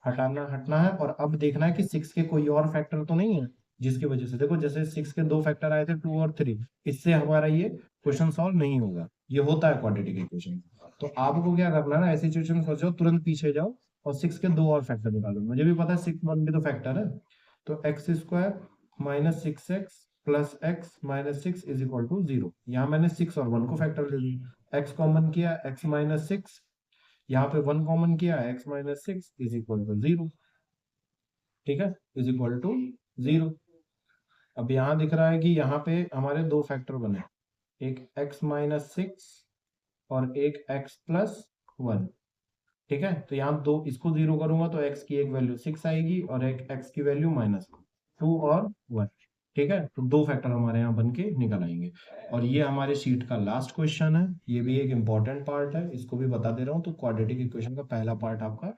Speaker 1: हटना है, और अब देखना है कि 6 के कोई और फैक्टर तो नहीं है जिसकी वजह से, देखो जैसे 6 के दो फैक्टर आए थे 2 और 3, इससे हमारा ये क्वेश्चन सॉल्व नहीं होगा, ये होता है क्वाड्रेटिक इक्वेशन। तो आपको क्या करना है ना, ऐसी सिचुएशन सोचो, तुरंत पीछे जाओ और 6 के दो और फैक्टर निकालो, मुझे भी पता है 6 1 भी तो फैक्टर है, तो x square minus 6x plus x minus 6 is equal to 0। यहाँ मैंने 6 और 1 को फैक्टर ले लिया, एक्स कॉमन किया, एक्स माइनस 6, यहाँ पे 1 कॉमन किया, x minus 6 is equal to 0। ठीक है, इज इक्वल टू 0। अब यहाँ दिख रहा है कि यहाँ पे हमारे दो फैक्टर बने, एक x माइनस 6 और एक x प्लस 1। ठीक है, तो यहाँ दो, इसको 0 करूंगा तो x की एक वैल्यू 6 आएगी और एक x की वैल्यू माइनस 2 और 1। ठीक है, तो दो फैक्टर हमारे यहाँ बन के निकल आएंगे, और ये हमारे शीट का लास्ट क्वेश्चन है, ये भी एक इंपॉर्टेंट पार्ट है, इसको भी बता दे रहा हूँ, तो क्वाड्रेटिक इक्वेशन का पहला पार्ट आपका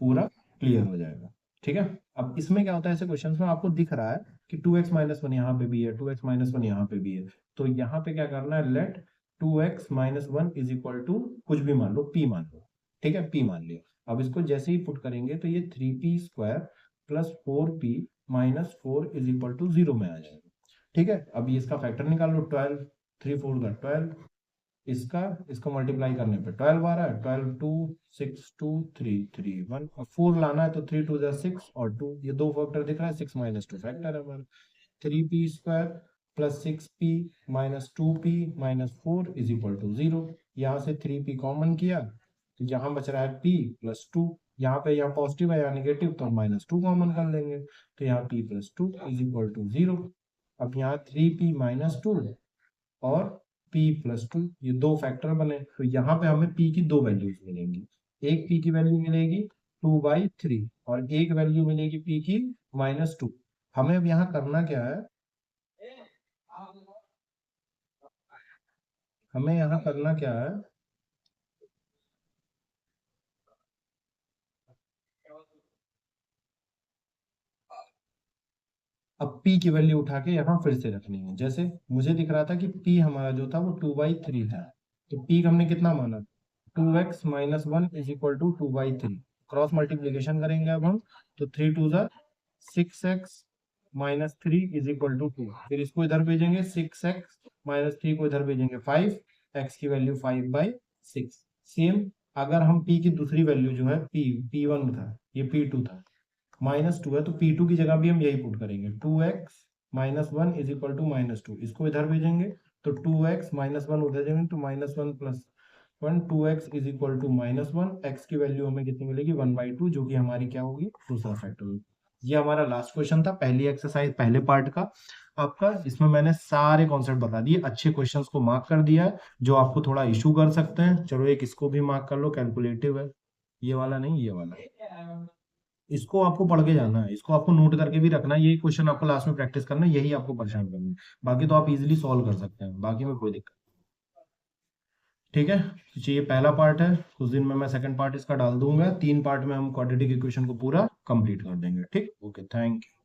Speaker 1: पूरा क्लियर हो जाएगा। ठीक है, अब इसमें क्या होता है, ऐसे क्वेश्चन में आपको दिख रहा है कि 2x माइनस 1 यहाँ पे भी है, 2x माइनस 1 यहाँ पे भी है, तो यहाँ पे क्या करना है, let 2x minus 1 is equal to कुछ भी मान लो, p मान लो। ठीक है, p मान लिया, अब इसको जैसे ही पुट करेंगे तो ये 3p square plus 4p minus 4 is equal to 0 में आ जाएगा। ठीक है, अब ये इसका फैक्टर निकाल लो, 12 3 4 का 12, इसका इसको मल्टीप्लाई करने पे 12 आ रहा है, 12 2 6 2 3 3 1 और 4 लाना है तो 3 2 जा 6 और 2, ये दो फैक्टर दिख रहा है, 6 माइनस 2 फैक्टर है हमारा। 3p square plus 6p minus 2p minus 4 is equal to 0। यहाँ से 3p कॉमन किया तो यहाँ बच रहा है p प्लस 2, यहाँ पे यहाँ पॉजिटिव है या नेगेटिव तो हम माइनस 2 कॉमन कर लेंगे, तो यहाँ p plus 2 is equal to 0। अब यहाँ 3p माइनस 2 और p प्लस 2 ये दो फैक्टर बने, तो यहाँ पे हमें p की दो वैल्यूज मिलेंगी। एक p की वैल्यू मिलेगी 2/3 और एक वैल्यू मिलेगी p की -2। हमें अब यहाँ करना क्या है, हमें यहाँ करना क्या है, अब p की वैल्यू उठा के यहाँ फिर से रखनी है। जैसे मुझे दिख रहा था कि p हमारा जो था वो 2/3 था, तो p हमने कितना माना, 2x minus 1 is equal to 2/3। Cross multiplication करेंगे अब हम, तो 3 2 जा 6x minus 3 is equal to 2। फिर इसको इधर भेजेंगे, 6x माइनस 3 को इधर भेजेंगे 5, x की वैल्यू 5/6। सेम अगर हम p की दूसरी वैल्यू जो है p1 था, ये p2 था, -2 है तो p2 की जगह भी हम यही पुट करेंगे, 2x minus 1 is equal to -2। इसको इधर भेजेंगे तो 2x माइनस 1 उधर जाएंगे तो -1 plus 1, 2x is equal to -1। x की वैल्यू हमें कितनी मिलेगी 1/2, जो कि हमारी क्या होगी, दूसरा फैक्टर होगी। ये हमारा लास्ट क्वेश्चन था, पहली एक्सरसाइज पहले पार्ट का आपका। इसमें मैंने सारे कॉन्सेप्ट बता दिए, अच्छे क्वेश्चंस को मार्क कर दिया है, जो आपको थोड़ा इशू कर सकते हैं। चलो एक इसको भी मार्क कर लो, कैलकुलेटिव है, ये वाला नहीं, ये वाला। इसको आपको पढ़ के जाना है, इसको आपको नोट करके भी रखना है, यही क्वेश्चन आपको लास्ट में प्रैक्टिस करना है, यही आपको परेशान करना है। बाकी तो आप इजीली सॉल्व कर सकते हैं, बाकी में कोई दिक्कत। ठीक है, तो ये पहला पार्ट है, कुछ दिन में मैं सेकंड पार्ट इसका डाल दूंगा, 3 पार्ट में हम क्वाड्रेटिक इक्वेशन को पूरा कंप्लीट कर देंगे। ठीक, ओके, थैंक यू।